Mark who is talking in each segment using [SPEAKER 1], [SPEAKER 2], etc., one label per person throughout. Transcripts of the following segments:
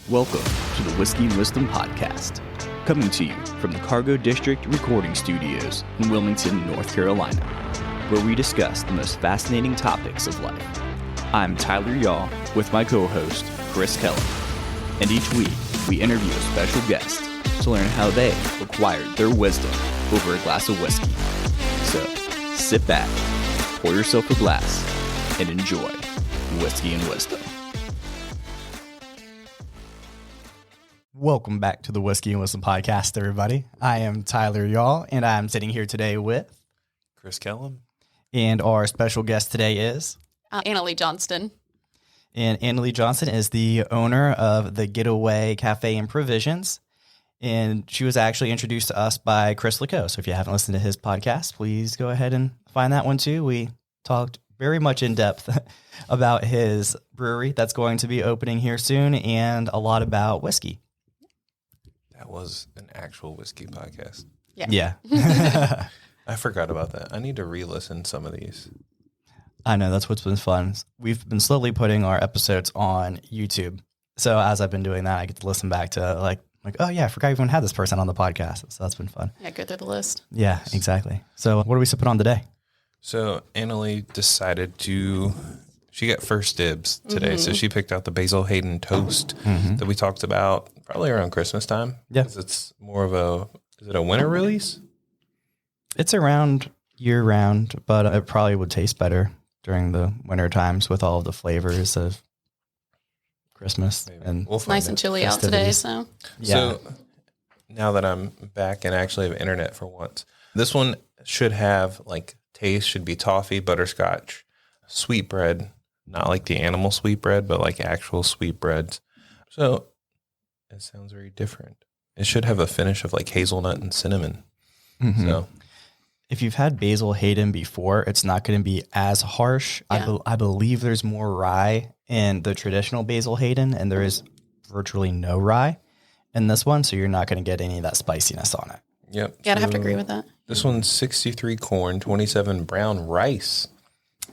[SPEAKER 1] Welcome to the Whiskey and Wisdom Podcast, coming to you from the Cargo District Recording Studios in Wilmington, North Carolina, where we discuss the most fascinating topics of life. I'm Tyler Yaw with my co-host, Chris Kellum, and each week we interview a special guest to learn how they acquired their wisdom over a glass of whiskey. So, sit back, pour yourself a glass, and enjoy Whiskey and Wisdom.
[SPEAKER 2] Welcome back to the Whiskey and Wisdom Podcast, everybody. I am Tyler Yaw, and I'm sitting here today with
[SPEAKER 3] Chris Kellum.
[SPEAKER 2] And our special guest today is
[SPEAKER 4] Annalee Johnston.
[SPEAKER 2] And Annalee Johnston is the owner of the Getaway Cafe and Provisions. And she was actually introduced to us by Chris Lacoe. So if you haven't listened to his podcast, please go ahead and find that one too. We talked very much in depth about his brewery that's going to be opening here soon and a lot about whiskey.
[SPEAKER 3] That was an actual whiskey podcast.
[SPEAKER 2] Yeah.
[SPEAKER 3] I forgot about that. I need to re-listen some of these.
[SPEAKER 2] I know, that's what's been fun. We've been slowly putting our episodes on YouTube. So as I've been doing that, I get to listen back to like, oh yeah, I forgot we even had this person on the podcast. So that's been fun.
[SPEAKER 4] Yeah, go through the list.
[SPEAKER 2] Yeah, exactly. So what are we sipping on today?
[SPEAKER 3] So Annalee decided she got first dibs today. So she picked out the Basil Hayden Toast that we talked about probably around Christmas time.
[SPEAKER 2] Yeah.
[SPEAKER 3] 'Cause it's more of is it a winter release?
[SPEAKER 2] It's around year round, but it probably would taste better during the winter times with all of the flavors of Christmas.
[SPEAKER 3] Maybe.
[SPEAKER 2] And
[SPEAKER 3] We'll
[SPEAKER 4] It's
[SPEAKER 3] find
[SPEAKER 4] nice and chilly out today,
[SPEAKER 2] Festivities.
[SPEAKER 4] so
[SPEAKER 2] yeah.
[SPEAKER 3] So now that I'm back and actually have internet for once, this one should have taste should be toffee, butterscotch, sweetbread, not like the animal sweetbread, but like actual sweetbreads. So it sounds very different. It should have a finish of like hazelnut and cinnamon. So
[SPEAKER 2] If you've had Basil Hayden before, it's not going to be as harsh.
[SPEAKER 4] Yeah.
[SPEAKER 2] I believe there's more rye in the traditional Basil Hayden, and there is virtually no rye in this one, so you're not going to get any of that spiciness on it.
[SPEAKER 3] yep.
[SPEAKER 4] yeah, I'd have to agree with that.
[SPEAKER 3] This one's 63 corn, 27 brown rice,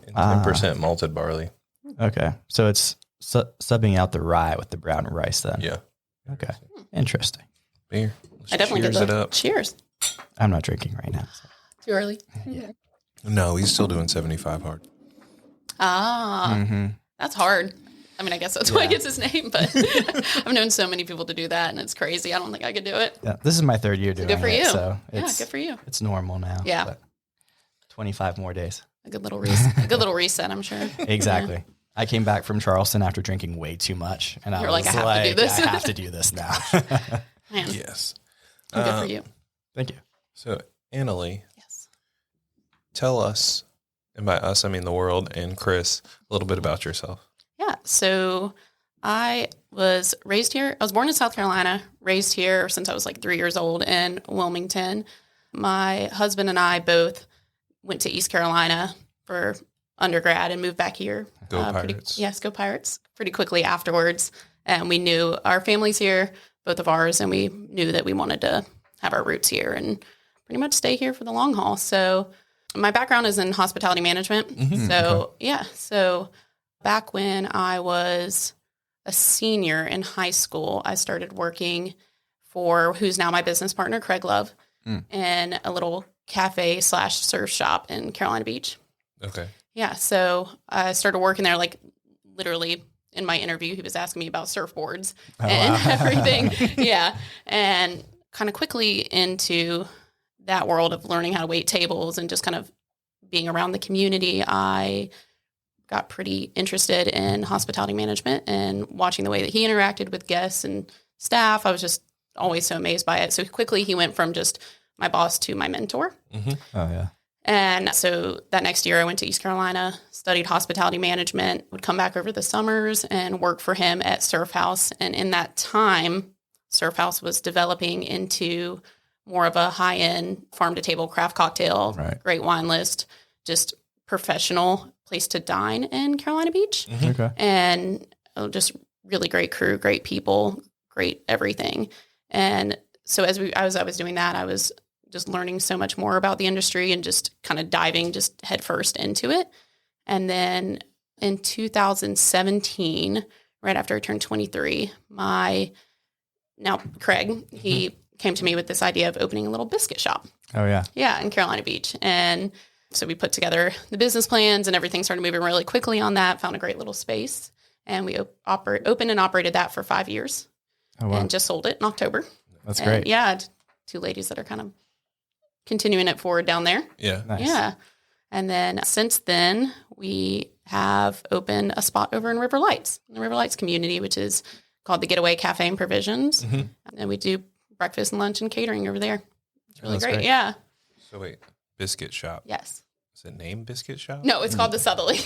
[SPEAKER 3] and 10% malted barley.
[SPEAKER 2] Okay, so it's subbing out the rye with the brown rice then.
[SPEAKER 3] Yeah.
[SPEAKER 2] Okay, interesting.
[SPEAKER 3] Here, let's
[SPEAKER 4] I definitely
[SPEAKER 3] cheers
[SPEAKER 4] get
[SPEAKER 3] it
[SPEAKER 4] the
[SPEAKER 3] up.
[SPEAKER 4] cheers.
[SPEAKER 2] I'm not drinking right now. So.
[SPEAKER 4] Too early.
[SPEAKER 3] No, he's still doing 75 hard.
[SPEAKER 4] That's hard. I mean, I guess that's why it gets his name, but I've known so many people to do that, and it's crazy. I don't think I could do it.
[SPEAKER 2] Yeah, this is my third year doing
[SPEAKER 4] Good for
[SPEAKER 2] it,
[SPEAKER 4] you.
[SPEAKER 2] so
[SPEAKER 4] Yeah,
[SPEAKER 2] it's
[SPEAKER 4] good for you.
[SPEAKER 2] It's normal now.
[SPEAKER 4] Yeah.
[SPEAKER 2] but 25 more days.
[SPEAKER 4] A good little reset. A good little reset, I'm sure.
[SPEAKER 2] Exactly. I came back from Charleston after drinking way too much, and I
[SPEAKER 4] You're
[SPEAKER 2] was
[SPEAKER 4] like, I have to do this.
[SPEAKER 2] I have to do this now.
[SPEAKER 4] Man,
[SPEAKER 3] Yes.
[SPEAKER 4] good for you.
[SPEAKER 2] Thank you.
[SPEAKER 3] So, Annalee,
[SPEAKER 4] Yes.
[SPEAKER 3] tell us, and by us, I mean the world, and Chris, a little bit about yourself.
[SPEAKER 4] Yeah. So I was raised here. I was born in South Carolina, raised here since I was like 3 years old in Wilmington. My husband and I both went to East Carolina for undergrad and moved back here.
[SPEAKER 3] Go Pirates.
[SPEAKER 4] Yes, go Pirates. Pretty quickly afterwards. And we knew our families here, both of ours, and we knew that we wanted to have our roots here and pretty much stay here for the long haul. So my background is in hospitality management. So back when I was a senior in high school, I started working for who's now my business partner, Craig Love, in a little cafe / surf shop in Carolina Beach.
[SPEAKER 3] Okay.
[SPEAKER 4] Yeah, so I started working there like literally in my interview. He was asking me about surfboards and everything. Yeah, and kind of quickly into that world of learning how to wait tables and just kind of being around the community, I got pretty interested in hospitality management and watching the way that he interacted with guests and staff. I was just always so amazed by it. So quickly he went from just my boss to my mentor.
[SPEAKER 2] Oh, yeah.
[SPEAKER 4] And so that next year I went to East Carolina, studied hospitality management, would come back over the summers and work for him at Surfhouse. And in that time, Surfhouse was developing into more of a high-end farm-to-table craft cocktail, great wine list, just professional place to dine in Carolina Beach.
[SPEAKER 2] Okay.
[SPEAKER 4] And just really great crew, great people, great everything. And so as I was doing that, I was just learning so much more about the industry and just kind of diving just headfirst into it. And then in 2017, right after I turned 23, now Craig, he came to me with this idea of opening a little biscuit shop.
[SPEAKER 2] Oh, yeah.
[SPEAKER 4] Yeah, in Carolina Beach. And so we put together the business plans and everything started moving really quickly on that, found a great little space. And we opened and operated that for 5 years.
[SPEAKER 2] Oh, wow.
[SPEAKER 4] And just sold it in October.
[SPEAKER 2] That's
[SPEAKER 4] And
[SPEAKER 2] great.
[SPEAKER 4] yeah, two ladies that are kind of continuing it forward down there.
[SPEAKER 3] Yeah.
[SPEAKER 2] Nice.
[SPEAKER 4] Yeah. And then since then, we have opened a spot over in River Lights, in the River Lights community, which is called the Getaway Cafe and Provisions. And we do breakfast and lunch and catering over there. It's really great. Yeah.
[SPEAKER 3] So wait, biscuit shop.
[SPEAKER 4] Yes.
[SPEAKER 3] Is it named Biscuit Shop?
[SPEAKER 4] No, it's called the Southerly.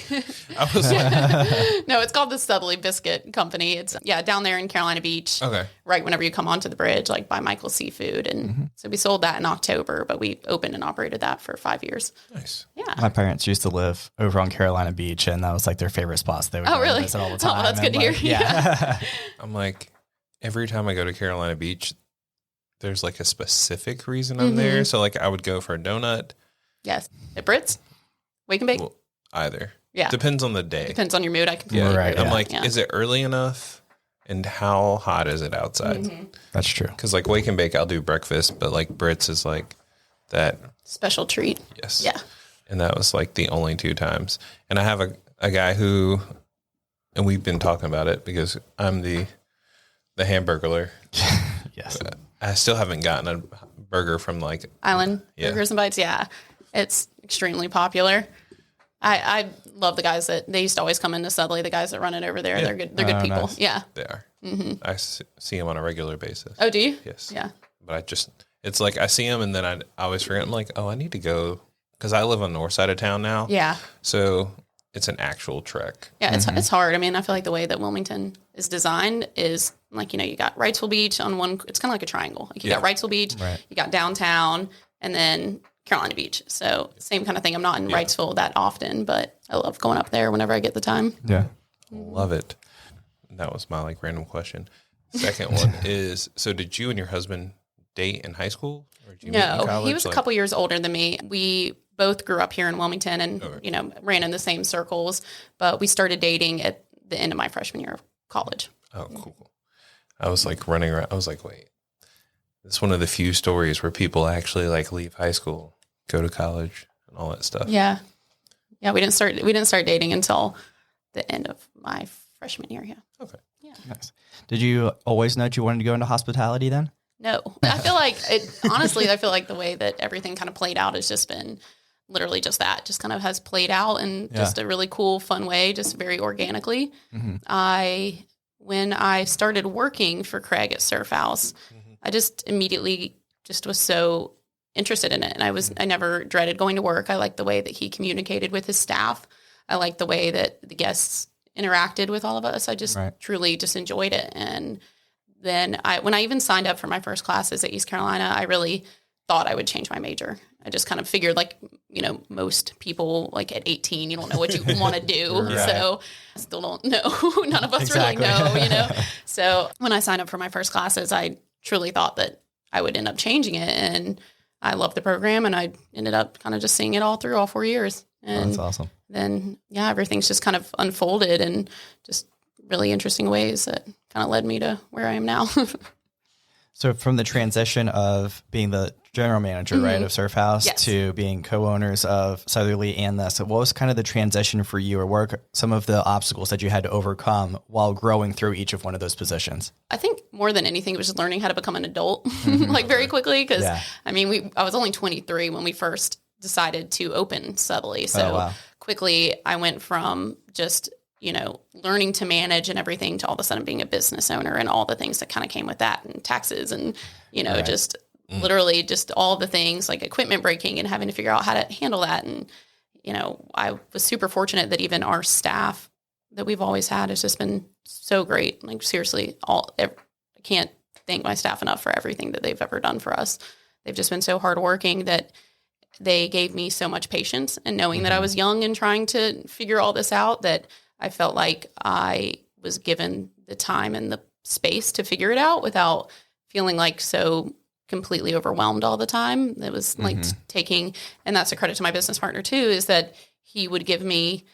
[SPEAKER 3] I was like,
[SPEAKER 4] No, it's called the Southerly Biscuit Company. It's down there in Carolina Beach.
[SPEAKER 3] okay.
[SPEAKER 4] Right whenever you come onto the bridge, like by Michael's Seafood. And so we sold that in October, but we opened and operated that for 5 years.
[SPEAKER 3] Nice.
[SPEAKER 4] Yeah.
[SPEAKER 2] My parents used to live over on Carolina Beach, and that was like their favorite spots. They would
[SPEAKER 4] Oh,
[SPEAKER 2] go
[SPEAKER 4] really?
[SPEAKER 2] visit all the
[SPEAKER 4] Oh,
[SPEAKER 2] time.
[SPEAKER 4] that's good
[SPEAKER 2] and,
[SPEAKER 4] to
[SPEAKER 2] like,
[SPEAKER 4] hear.
[SPEAKER 2] Yeah.
[SPEAKER 3] I'm like, every time I go to Carolina Beach, there's like a specific reason I'm there. So like I would go for a donut.
[SPEAKER 4] Yes. At Brits? Wake and bake?
[SPEAKER 3] Well, either.
[SPEAKER 4] Yeah.
[SPEAKER 3] Depends on the day.
[SPEAKER 4] Depends on your mood. I completely
[SPEAKER 2] Yeah, right,
[SPEAKER 4] agree with
[SPEAKER 3] I'm
[SPEAKER 4] that.
[SPEAKER 3] like,
[SPEAKER 4] Yeah.
[SPEAKER 3] is it early enough? And how hot is it outside?
[SPEAKER 2] That's true.
[SPEAKER 3] Because like wake and bake, I'll do breakfast, but like Brits is like that.
[SPEAKER 4] Special treat.
[SPEAKER 3] Yes.
[SPEAKER 4] Yeah.
[SPEAKER 3] And that was like the only 2 times. And I have a guy who, and we've been talking about it because I'm the hamburgler.
[SPEAKER 2] Yes.
[SPEAKER 3] I still haven't gotten a burger from like,
[SPEAKER 4] Island
[SPEAKER 3] Yeah.
[SPEAKER 4] Burgers and Bites. Yeah. It's extremely popular. I love the guys that they used to always come into Sudley, the guys that run it over there.
[SPEAKER 3] Yeah.
[SPEAKER 4] They're good. They're good people.
[SPEAKER 2] Nice.
[SPEAKER 4] Yeah.
[SPEAKER 3] they are. I see them on a regular basis.
[SPEAKER 4] Oh, do you?
[SPEAKER 3] Yes.
[SPEAKER 4] Yeah.
[SPEAKER 3] But it's like I see them and then I always forget. I'm like, oh, I need to go because I live on the north side of town now.
[SPEAKER 4] Yeah.
[SPEAKER 3] So it's an actual trek.
[SPEAKER 4] Yeah, it's hard. I mean, I feel like the way that Wilmington is designed is like, you got Wrightsville Beach on one. It's kind of like a triangle. Like you got Wrightsville Beach,
[SPEAKER 2] Right.
[SPEAKER 4] you got downtown, and then Carolina Beach. So same kind of thing. I'm not in Wrightsville that often, but I love going up there whenever I get the time.
[SPEAKER 2] Yeah.
[SPEAKER 3] Love it. That was my like random question. Second one is, so did you and your husband date in high school? Or did you meet in
[SPEAKER 4] No,
[SPEAKER 3] college?
[SPEAKER 4] he was a couple years older than me. We both grew up here in Wilmington and, ran in the same circles, but we started dating at the end of my freshman year of college.
[SPEAKER 3] Oh, cool. I was like running around. I was like, wait, this is one of the few stories where people actually like leave high school, go to college and all that stuff.
[SPEAKER 4] Yeah. Yeah. We didn't start dating until the end of my freshman year. Yeah.
[SPEAKER 3] Okay.
[SPEAKER 4] Yeah.
[SPEAKER 2] Nice. Did you always know that you wanted to go into hospitality then?
[SPEAKER 4] No, I feel like honestly, I feel like the way that everything kind of played out has just been literally just that, just kind of has played out in just a really cool, fun way, just very organically. When I started working for Craig at Surfhouse, I just immediately just was so interested in it. And I never dreaded going to work. I liked the way that he communicated with his staff. I liked the way that the guests interacted with all of us. I just truly just enjoyed it. And then when I even signed up for my first classes at East Carolina, I really thought I would change my major. I just kind of figured like, most people like at 18, you don't know what you want to do.
[SPEAKER 2] Right.
[SPEAKER 4] So I still don't know. None of us really know, So when I signed up for my first classes, I truly thought that I would end up changing it. And I loved the program and I ended up kind of just seeing it all through all 4 years. And
[SPEAKER 2] That's awesome.
[SPEAKER 4] then, everything's just kind of unfolded in just really interesting ways that kind of led me to where I am now.
[SPEAKER 2] So from the transition of being the general manager, right, of Surfhouse to being co-owners of Southerly and this, what was kind of the transition for you, or what are some of the obstacles that you had to overcome while growing through each of one of those positions?
[SPEAKER 4] I think more than anything, it was just learning how to become an adult, like very quickly. Because I was only 23 when we first decided to open Southerly. So quickly I went from just, learning to manage and everything to all of a sudden being a business owner and all the things that kind of came with that, and taxes and, just literally just all the things like equipment breaking and having to figure out how to handle that. And, I was super fortunate that even our staff that we've always had has just been so great. Like seriously, I can't thank my staff enough for everything that they've ever done for us. They've just been so hardworking that they gave me so much patience, and knowing that I was young and trying to figure all this out, that I felt like I was given the time and the space to figure it out without feeling like so completely overwhelmed all the time. It was like taking, and that's a credit to my business partner too, is that he would give me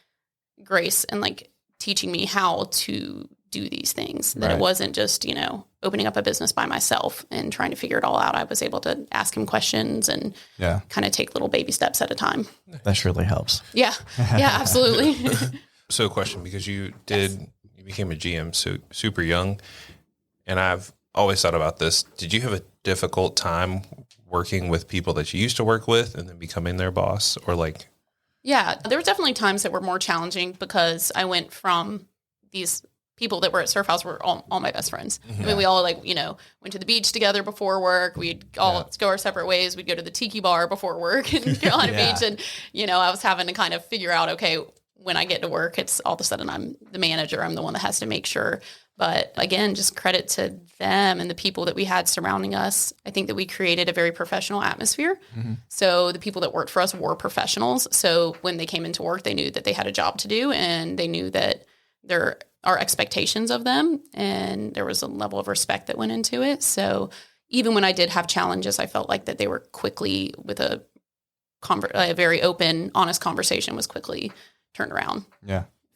[SPEAKER 4] grace and like teaching me how to do these things, that it wasn't just, opening up a business by myself and trying to figure it all out. I was able to ask him questions and kind of take little baby steps at a time.
[SPEAKER 2] That surely helps.
[SPEAKER 4] Yeah. Yeah, absolutely.
[SPEAKER 3] So a question, because you became a GM so super young, and I've always thought about this. Did you have a difficult time working with people that you used to work with and then becoming their boss, or like? Yeah,
[SPEAKER 4] there were definitely times that were more challenging because I went from these people that were at Surfhouse were all my best friends. I mean, we all went to the beach together before work. We'd all go our separate ways. We'd go to the tiki bar before work and go on a beach. And, I was having to kind of figure out, okay, when I get to work, it's all of a sudden I'm the manager. I'm the one that has to make sure. But again, just credit to them and the people that we had surrounding us. I think that we created a very professional atmosphere. So the people that worked for us were professionals. So when they came into work, they knew that they had a job to do, and they knew that there are expectations of them, and there was a level of respect that went into it. So even when I did have challenges, I felt like that they were quickly, with a very open, honest conversation, was quickly turned around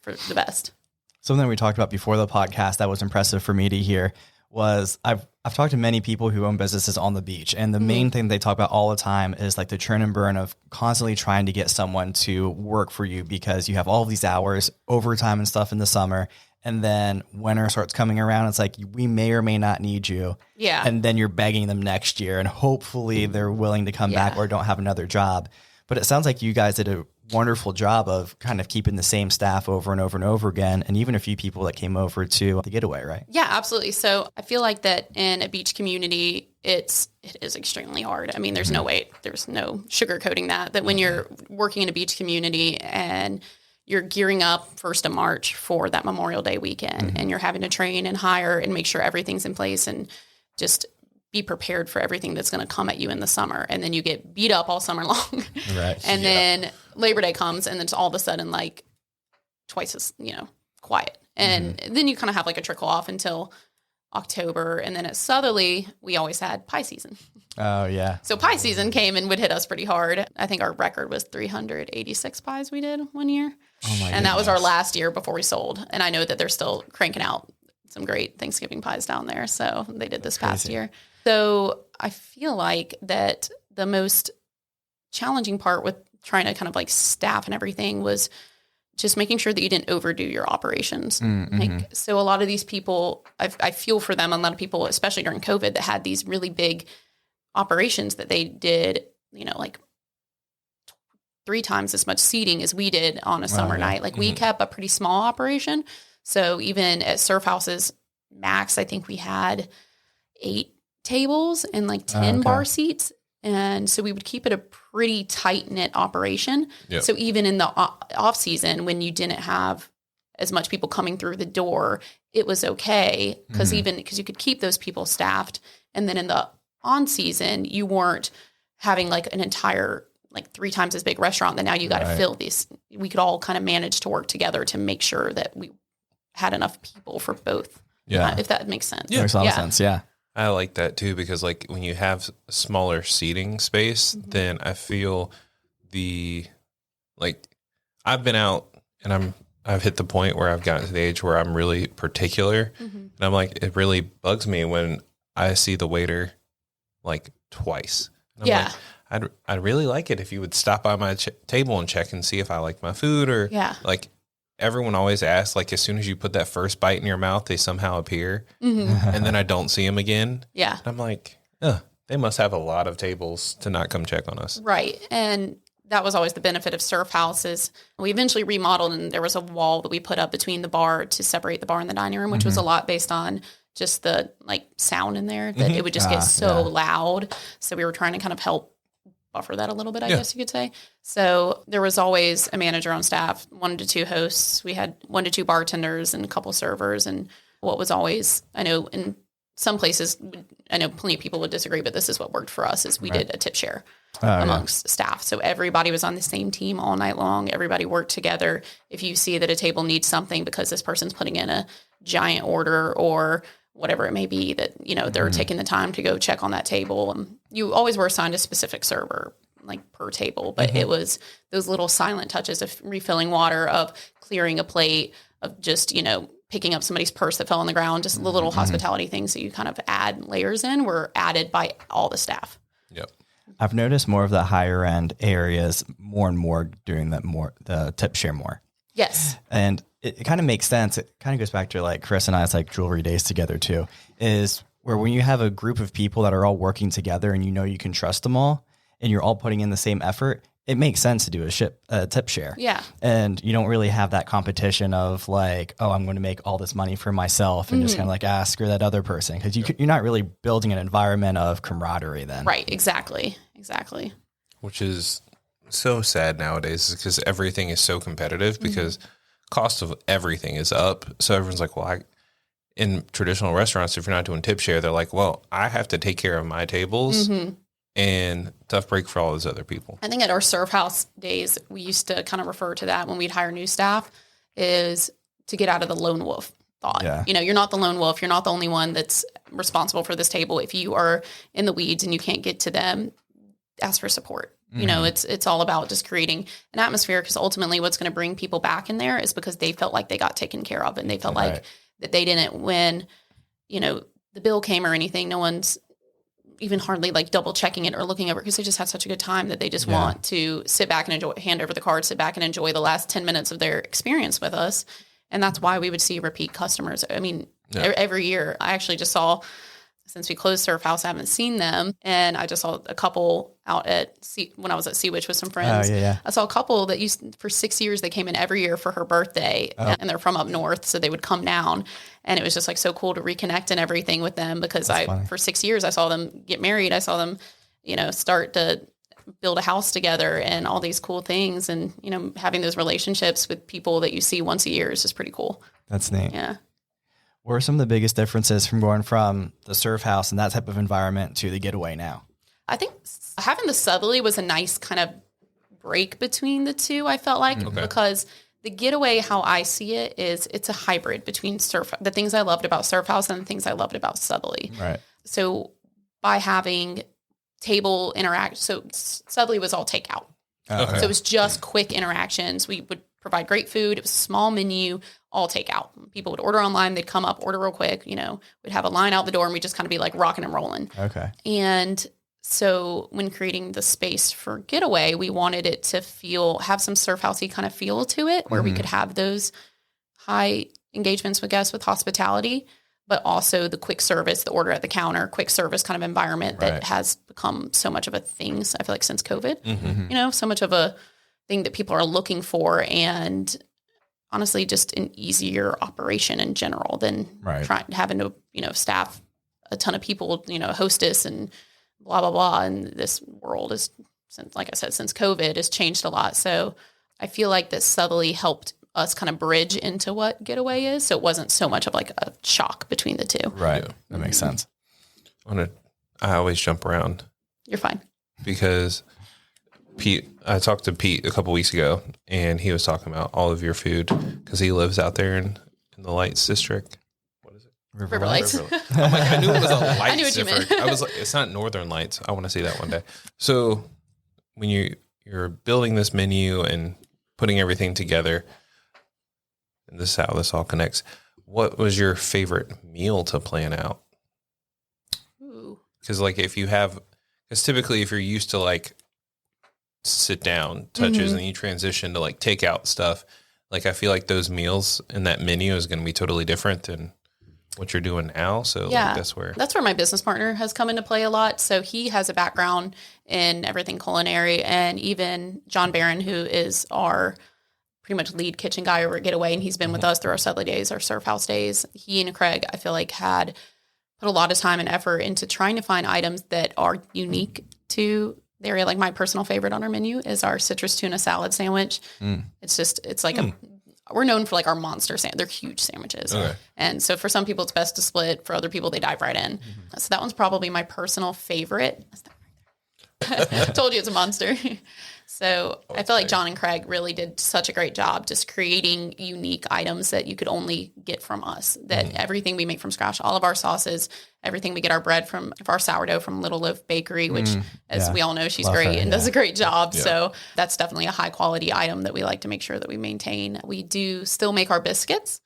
[SPEAKER 4] for the best.
[SPEAKER 2] Something we talked about before the podcast that was impressive for me to hear was I've talked to many people who own businesses on the beach, and the main thing they talk about all the time is like the churn and burn of constantly trying to get someone to work for you because you have all of these hours, overtime and stuff in the summer. And then winter starts coming around. It's like, we may or may not need you. Yeah. And then you're begging them next year, and hopefully they're willing to come back or don't have another job. But it sounds like you guys did a wonderful job of kind of keeping the same staff over and over and over again. And even a few people that came over to the Getaway, right?
[SPEAKER 4] Yeah, absolutely. So I feel like that in a beach community, it is extremely hard. I mean, there's no sugarcoating that when you're working in a beach community and you're gearing up 1st of March for that Memorial Day weekend, and you're having to train and hire and make sure everything's in place and just be prepared for everything that's going to come at you in the summer. And then you get beat up all summer long. Right. And then Labor Day comes, and it's all of a sudden like twice as, quiet. And then you kind of have like a trickle off until October. And then at Southerly, we always had pie season.
[SPEAKER 2] Oh, yeah.
[SPEAKER 4] So pie season came and would hit us pretty hard. I think our record was 386 pies we did one year. Oh my goodness. That was our last year before we sold. And I know that they're still cranking out some great Thanksgiving pies down there. So they did this past year. So I feel like that the most challenging part with trying to kind of like staff and everything was just making sure that you didn't overdo your operations. So a lot of these people, I feel for them, a lot of people, especially during COVID, that had these really big operations that they did, like 3 times as much seating as we did on a summer night. Like we kept a pretty small operation. So even at Surf House's max, I think we had 8 tables and like 10 bar seats. And so we would keep it a pretty tight knit operation. Yep. So even in the off season, when you didn't have as much people coming through the door, it was okay. Because you could keep those people staffed. And then in the on season, you weren't having like an entire, like 3 times as big restaurant that now you got to fill these. We could all kind of manage to work together to make sure that we had enough people for both. Yeah. If that makes sense.
[SPEAKER 2] Yeah. Makes a lot of sense. Yeah.
[SPEAKER 3] I like that too, because like when you have smaller seating space, then I feel I've been out and I've hit the point where I've gotten to the age where I'm really particular, and I'm like, it really bugs me when I see the waiter like twice. And I'm like, I'd really like it if you would stop by my table and check and see if I like my food, or like everyone always asks, like as soon as you put that first bite in your mouth, they somehow appear, and then I don't see them again. Yeah, and I'm like, they must have a lot of tables to not come check on us.
[SPEAKER 4] Right, and that was always the benefit of Surf House is we eventually remodeled, and there was a wall that we put up between the bar to separate the bar and the dining room, which was a lot based on just the like sound in there that it would just get so loud. So we were trying to kind of help buffer that a little bit, I guess you could say. So there was always a manager on staff, 1 to 2 hosts. We had 1 to 2 bartenders and a couple servers. And what was always, I know in some places, I know plenty of people would disagree, but this is what worked for us is we did a tip share amongst staff. So everybody was on the same team all night long. Everybody worked together. If you see that a table needs something because this person's putting in a giant order or whatever it may be, that, they're taking the time to go check on that table. You always were assigned a specific server, like per table, but it was those little silent touches of refilling water, of clearing a plate, of just, picking up somebody's purse that fell on the ground, just the little hospitality things that you kind of add layers in were added by all the staff.
[SPEAKER 3] Yep.
[SPEAKER 2] I've noticed more of the higher end areas more and more doing that more, the tip share more.
[SPEAKER 4] Yes.
[SPEAKER 2] And it kind of makes sense. It kind of goes back to like Chris and I's like jewelry days together too, is where when you have a group of people that are all working together and you can trust them all and you're all putting in the same effort, it makes sense to do a tip share.
[SPEAKER 4] Yeah.
[SPEAKER 2] And you don't really have that competition of like, oh, I'm going to make all this money for myself and just kind of like ask for that other person. Cause you're not really building an environment of camaraderie then.
[SPEAKER 4] Right. Exactly.
[SPEAKER 3] Which is so sad nowadays because everything is so competitive because cost of everything is up. So everyone's like, well, in traditional restaurants, if you're not doing tip share, they're like, well, I have to take care of my tables and tough break for all those other people.
[SPEAKER 4] I think at our surf house days, we used to kind of refer to that when we'd hire new staff is to get out of the lone wolf thought.
[SPEAKER 2] Yeah.
[SPEAKER 4] You're not the lone wolf. You're not the only one that's responsible for this table. If you are in the weeds and you can't get to them, ask for support. It's all about just creating an atmosphere because ultimately what's going to bring people back in there is because they felt like they got taken care of and they felt like that they didn't when, the bill came or anything, no one's even hardly like double checking it or looking over because they just had such a good time that they just want to sit back and enjoy, hand over the card, sit back and enjoy the last 10 minutes of their experience with us. And that's why we would see repeat customers. I mean, every year I actually just saw, since we closed Surf House, I haven't seen them. And I just saw a couple out at when I was at Sea Witch with some friends. I saw a couple that for 6 years, they came in every year for her birthday and they're from up north. So they would come down and it was just like so cool to reconnect and everything with them because for 6 years, I saw them get married. I saw them, start to build a house together and all these cool things. And, having those relationships with people that you see once a year is just pretty cool.
[SPEAKER 2] That's neat.
[SPEAKER 4] Yeah.
[SPEAKER 2] What are some of the biggest differences from going from the surf house and that type of environment to the Getaway now?
[SPEAKER 4] I think having the Southerly was a nice kind of break between the two, I felt like, because the Getaway, how I see it, is it's a hybrid between the things I loved about Surf House and the things I loved about Southerly.
[SPEAKER 2] Right.
[SPEAKER 4] So by having table interaction, so Southerly was all takeout. So it was just quick interactions. We would provide great food. It was a small menu, all takeout. People would order online. They'd come up, order real quick. We'd have a line out the door and we'd just kind of be like rocking and rolling.
[SPEAKER 2] Okay.
[SPEAKER 4] And so when creating the space for Getaway, we wanted it to have some surf housey kind of feel to it where we could have those high engagements with guests with hospitality, but also the quick service, the order at the counter, quick service kind of environment that has become so much of a thing. I feel like since COVID, so much of a thing that people are looking for, and honestly, just an easier operation in general than having to, staff a ton of people, hostess and blah, blah, blah. And this world is, like I said, since COVID has changed a lot. So I feel like that Southerly helped us kind of bridge into what Getaway is. So it wasn't so much of like a shock between the two.
[SPEAKER 2] Right. That makes sense.
[SPEAKER 3] I always jump around.
[SPEAKER 4] You're fine.
[SPEAKER 3] Because I talked to Pete a couple weeks ago, and he was talking about all of your food because he lives out there in the Lights District. What is it?
[SPEAKER 4] River Lights.
[SPEAKER 3] I'm like, I knew it was a Lights
[SPEAKER 4] I knew what you
[SPEAKER 3] District.
[SPEAKER 4] meant.
[SPEAKER 3] I was like, it's not Northern Lights. I want to see that one day. So when you're building this menu and putting everything together, and this is how this all connects, what was your favorite meal to plan out? Because because typically if you're used to like sit down touches and you transition to like takeout stuff, like I feel like those meals in that menu is going to be totally different than what you're doing now. So that's where
[SPEAKER 4] my business partner has come into play a lot. So he has a background in everything culinary, and even John Barron, who is our pretty much lead kitchen guy over at Getaway, and he's been with us through our Southerly days, our surf house days. He and Craig, I feel like, had put a lot of time and effort into trying to find items that are unique to the area. Like my personal favorite on our menu is our citrus tuna salad sandwich. It's like we're known for like our monster they're huge sandwiches. Okay. And so for some people it's best to split. For other people, they dive right in. So that one's probably my personal favorite. Told you it's a monster. So I feel like John and Craig really did such a great job just creating unique items that you could only get from us. That everything we make from scratch, all of our sauces, everything we get our bread from, our sourdough from Little Loaf Bakery, which as we all know, she's great and does a great job. Yeah. So that's definitely a high quality item that we like to make sure that we maintain. We do still make our biscuits.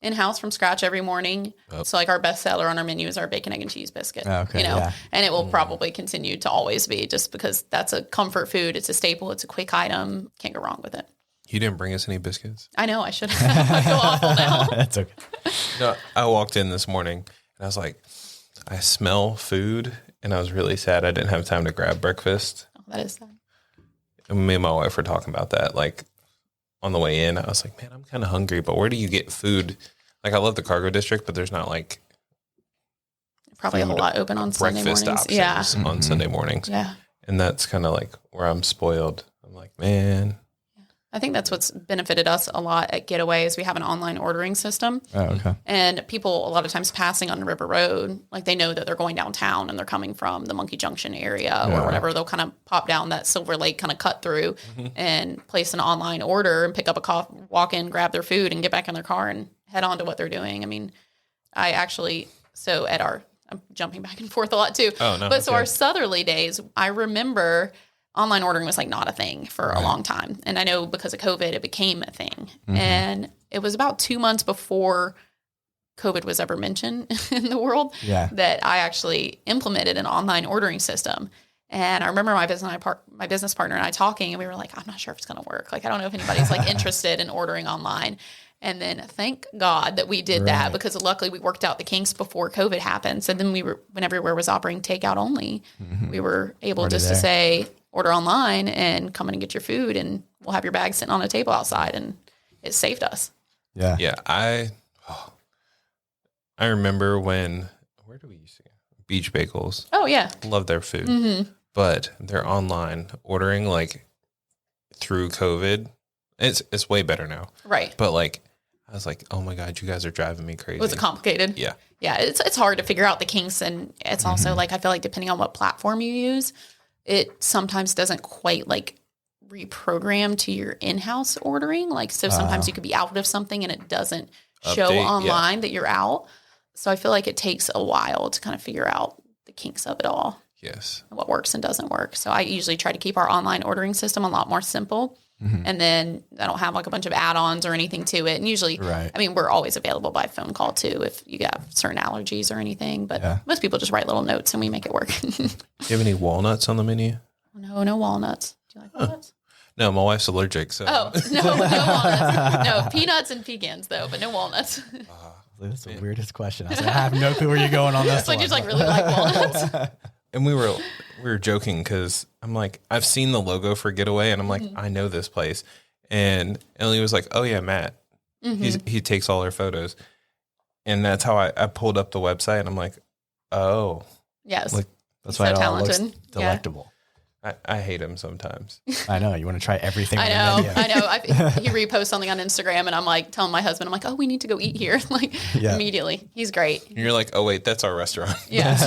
[SPEAKER 4] in-house from scratch every morning. So like our best seller on our menu is our bacon, egg, and cheese biscuit,
[SPEAKER 2] Okay,
[SPEAKER 4] you know,
[SPEAKER 2] yeah.
[SPEAKER 4] and it will probably continue to always be just because that's a comfort food. It's a staple. It's a quick item. Can't go wrong with it.
[SPEAKER 3] You didn't bring us any biscuits?
[SPEAKER 4] I know I should have. I feel awful now.
[SPEAKER 2] That's okay.
[SPEAKER 3] No, I walked in this morning and I was like, I smell food, and I was really sad I didn't have time to grab breakfast.
[SPEAKER 4] Oh, that is sad.
[SPEAKER 3] And me and my wife were talking about that. Like on the way in, I was like, man, I'm kind of hungry, but where do you get food? Like I love the cargo district, but there's not like
[SPEAKER 4] Probably a whole lot open on Sunday
[SPEAKER 3] breakfast
[SPEAKER 4] mornings.
[SPEAKER 3] options
[SPEAKER 4] Yeah.
[SPEAKER 3] on Sunday mornings.
[SPEAKER 4] Yeah.
[SPEAKER 3] And that's kind of like where I'm spoiled. I'm like, man.
[SPEAKER 4] I think that's what's benefited us a lot at Getaway is we have an online ordering system.
[SPEAKER 2] Oh, okay.
[SPEAKER 4] And people a lot of times passing on River Road, like they know that they're going downtown and they're coming from the Monkey Junction area or whatever. They'll kind of pop down that Silver Lake kind of cut through and place an online order and pick up a coffee, walk in, grab their food and get back in their car and head on to what they're doing. I mean, I'm jumping back and forth a lot too.
[SPEAKER 3] Oh, no.
[SPEAKER 4] But so our southerly days, I remember online ordering was like not a thing for a long time. And I know because of COVID, it became a thing. And it was about 2 months before COVID was ever mentioned in the world that I actually implemented an online ordering system. And I remember my business partner and I talking, and we were like, I'm not sure if it's going to work. Like, I don't know if anybody's like interested in ordering online. And then thank God that we did that, because luckily we worked out the kinks before COVID happened. So then when everywhere was operating takeout only, we were able to say, order online and come in and get your food, and we'll have your bag sitting on a table outside, and it saved us.
[SPEAKER 2] Yeah.
[SPEAKER 3] Yeah. I remember where do we used to go? Beach Bagels.
[SPEAKER 4] Oh yeah.
[SPEAKER 3] Love their food, but their online ordering, like through COVID, it's way better now.
[SPEAKER 4] Right.
[SPEAKER 3] But like, I was like, oh my God, you guys are driving me crazy.
[SPEAKER 4] Was it complicated?
[SPEAKER 3] Yeah.
[SPEAKER 4] Yeah. It's hard to figure out the kinks, and it's also like, I feel like depending on what platform you use, it sometimes doesn't quite like reprogram to your in-house ordering. Like, so sometimes you could be out of something and it doesn't show online that you're out. So I feel like it takes a while to kind of figure out the kinks of it all.
[SPEAKER 3] Yes.
[SPEAKER 4] What works and doesn't work. So I usually try to keep our online ordering system a lot more simple. And then I don't have like a bunch of add-ons or anything to it. And usually, I mean, we're always available by phone call too if you have certain allergies or anything. But most people just write little notes and we make it work.
[SPEAKER 3] Do you have any walnuts on the menu?
[SPEAKER 4] No walnuts. Do you like walnuts?
[SPEAKER 3] No, my wife's allergic. So.
[SPEAKER 4] Oh, no walnuts. No, peanuts and pecans though, but no walnuts.
[SPEAKER 2] That's the weirdest question. I was like, I have no clue where you're going on this
[SPEAKER 4] It's like
[SPEAKER 2] one.
[SPEAKER 4] you just like really like walnuts.
[SPEAKER 3] And we were joking because I'm like, I've seen the logo for Getaway, and I'm like, I know this place. And Ellie was like, oh yeah, Matt. He takes all our photos. And that's how I pulled up the website, and I'm like, oh.
[SPEAKER 4] Yes.
[SPEAKER 3] Like,
[SPEAKER 2] That's
[SPEAKER 4] so
[SPEAKER 2] why it all
[SPEAKER 4] talented.
[SPEAKER 2] looks delectable.
[SPEAKER 3] I hate him sometimes.
[SPEAKER 2] I know. You want to try everything.
[SPEAKER 4] I
[SPEAKER 2] on the
[SPEAKER 4] know.
[SPEAKER 2] menu.
[SPEAKER 4] I know. He reposts something on Instagram, and I'm like telling my husband, I'm like, oh, we need to go eat here. Like immediately. He's great.
[SPEAKER 3] And you're like, oh wait, that's our restaurant.
[SPEAKER 4] Yeah.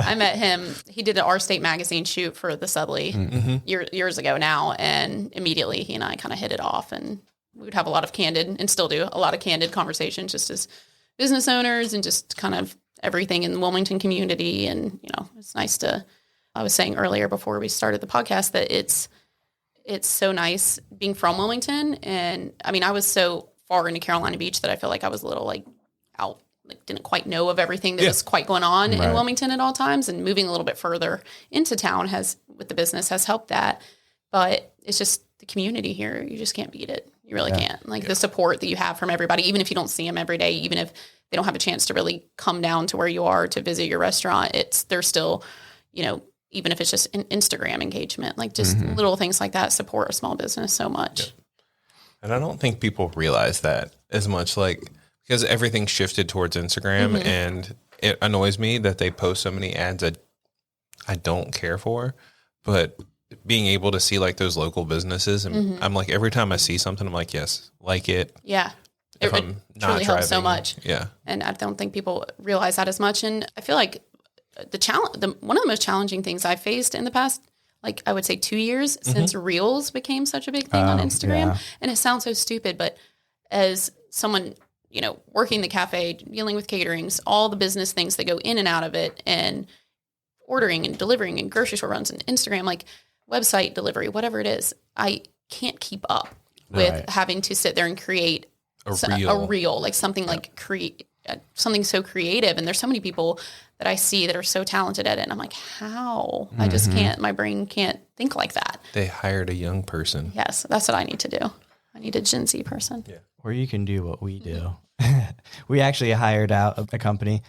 [SPEAKER 4] I met him. He did an Our State magazine shoot for the Sudley years ago now. And immediately he and I kind of hit it off, and we would have a lot of candid, and still do a lot of candid conversations just as business owners and just kind of everything in the Wilmington community. And, you know, it's nice to, I was saying earlier before we started the podcast that it's so nice being from Wilmington. And I mean, I was so far into Carolina Beach that I feel like I was a little like out, like didn't quite know of everything that was quite going on in Wilmington at all times. And moving a little bit further into town with the business has helped that. But it's just the community here. You just can't beat it. You really can't. Like the support that you have from everybody, even if you don't see them every day, even if they don't have a chance to really come down to where you are to visit your restaurant, they're still, you know, even if it's just an Instagram engagement, like just little things like that support a small business so much.
[SPEAKER 3] Yeah. And I don't think people realize that as much, like, because everything shifted towards Instagram, and it annoys me that they post so many ads that I don't care for, but being able to see like those local businesses, and I'm like, every time I see something, I'm like, yes, like it.
[SPEAKER 4] Yeah.
[SPEAKER 3] If
[SPEAKER 4] it
[SPEAKER 3] I'm not
[SPEAKER 4] truly helps so
[SPEAKER 3] driving,
[SPEAKER 4] much.
[SPEAKER 3] Yeah.
[SPEAKER 4] And I don't think people realize that as much. And I feel like one of the most challenging things I've faced in the past, like I would say 2 years since Reels became such a big thing on Instagram.
[SPEAKER 2] Yeah.
[SPEAKER 4] And it sounds so stupid, but as someone, you know, working the cafe, dealing with caterings, all the business things that go in and out of it, and ordering and delivering and grocery store runs and Instagram, like website delivery, whatever it is, I can't keep up with having to sit there and create
[SPEAKER 3] a
[SPEAKER 4] reel, like something like something so creative. And there's so many people that I see that are so talented at it. And I'm like, how? I just can't, my brain can't think like that.
[SPEAKER 3] They hired a young person.
[SPEAKER 4] Yes, that's what I need to do. I need a Gen Z person.
[SPEAKER 3] Yeah.
[SPEAKER 2] Or you can do what we do. We actually hired out a company.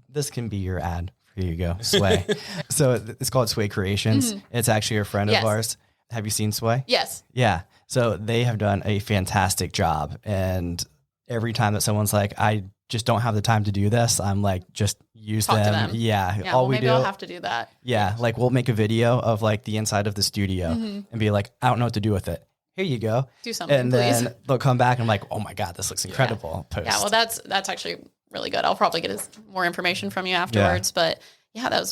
[SPEAKER 2] This can be your ad. Here you go, Sway. So it's called Sway Creations. It's actually a friend of ours. Have you seen Sway?
[SPEAKER 4] Yes.
[SPEAKER 2] Yeah. So they have done a fantastic job. And every time that someone's like, I just don't have the time to do this, I'm like, just use
[SPEAKER 4] Talk
[SPEAKER 2] them.
[SPEAKER 4] to them.
[SPEAKER 2] Yeah.
[SPEAKER 4] All maybe I'll have to do that.
[SPEAKER 2] Yeah. Like we'll make a video of like the inside of the studio and be like, I don't know what to do with it. Here you go.
[SPEAKER 4] Do something,
[SPEAKER 2] and
[SPEAKER 4] please.
[SPEAKER 2] Then they'll come back and I'm like, oh my God, this looks incredible. Post.
[SPEAKER 4] Yeah, well, that's actually really good. I'll probably get more information from you afterwards. Yeah. But yeah,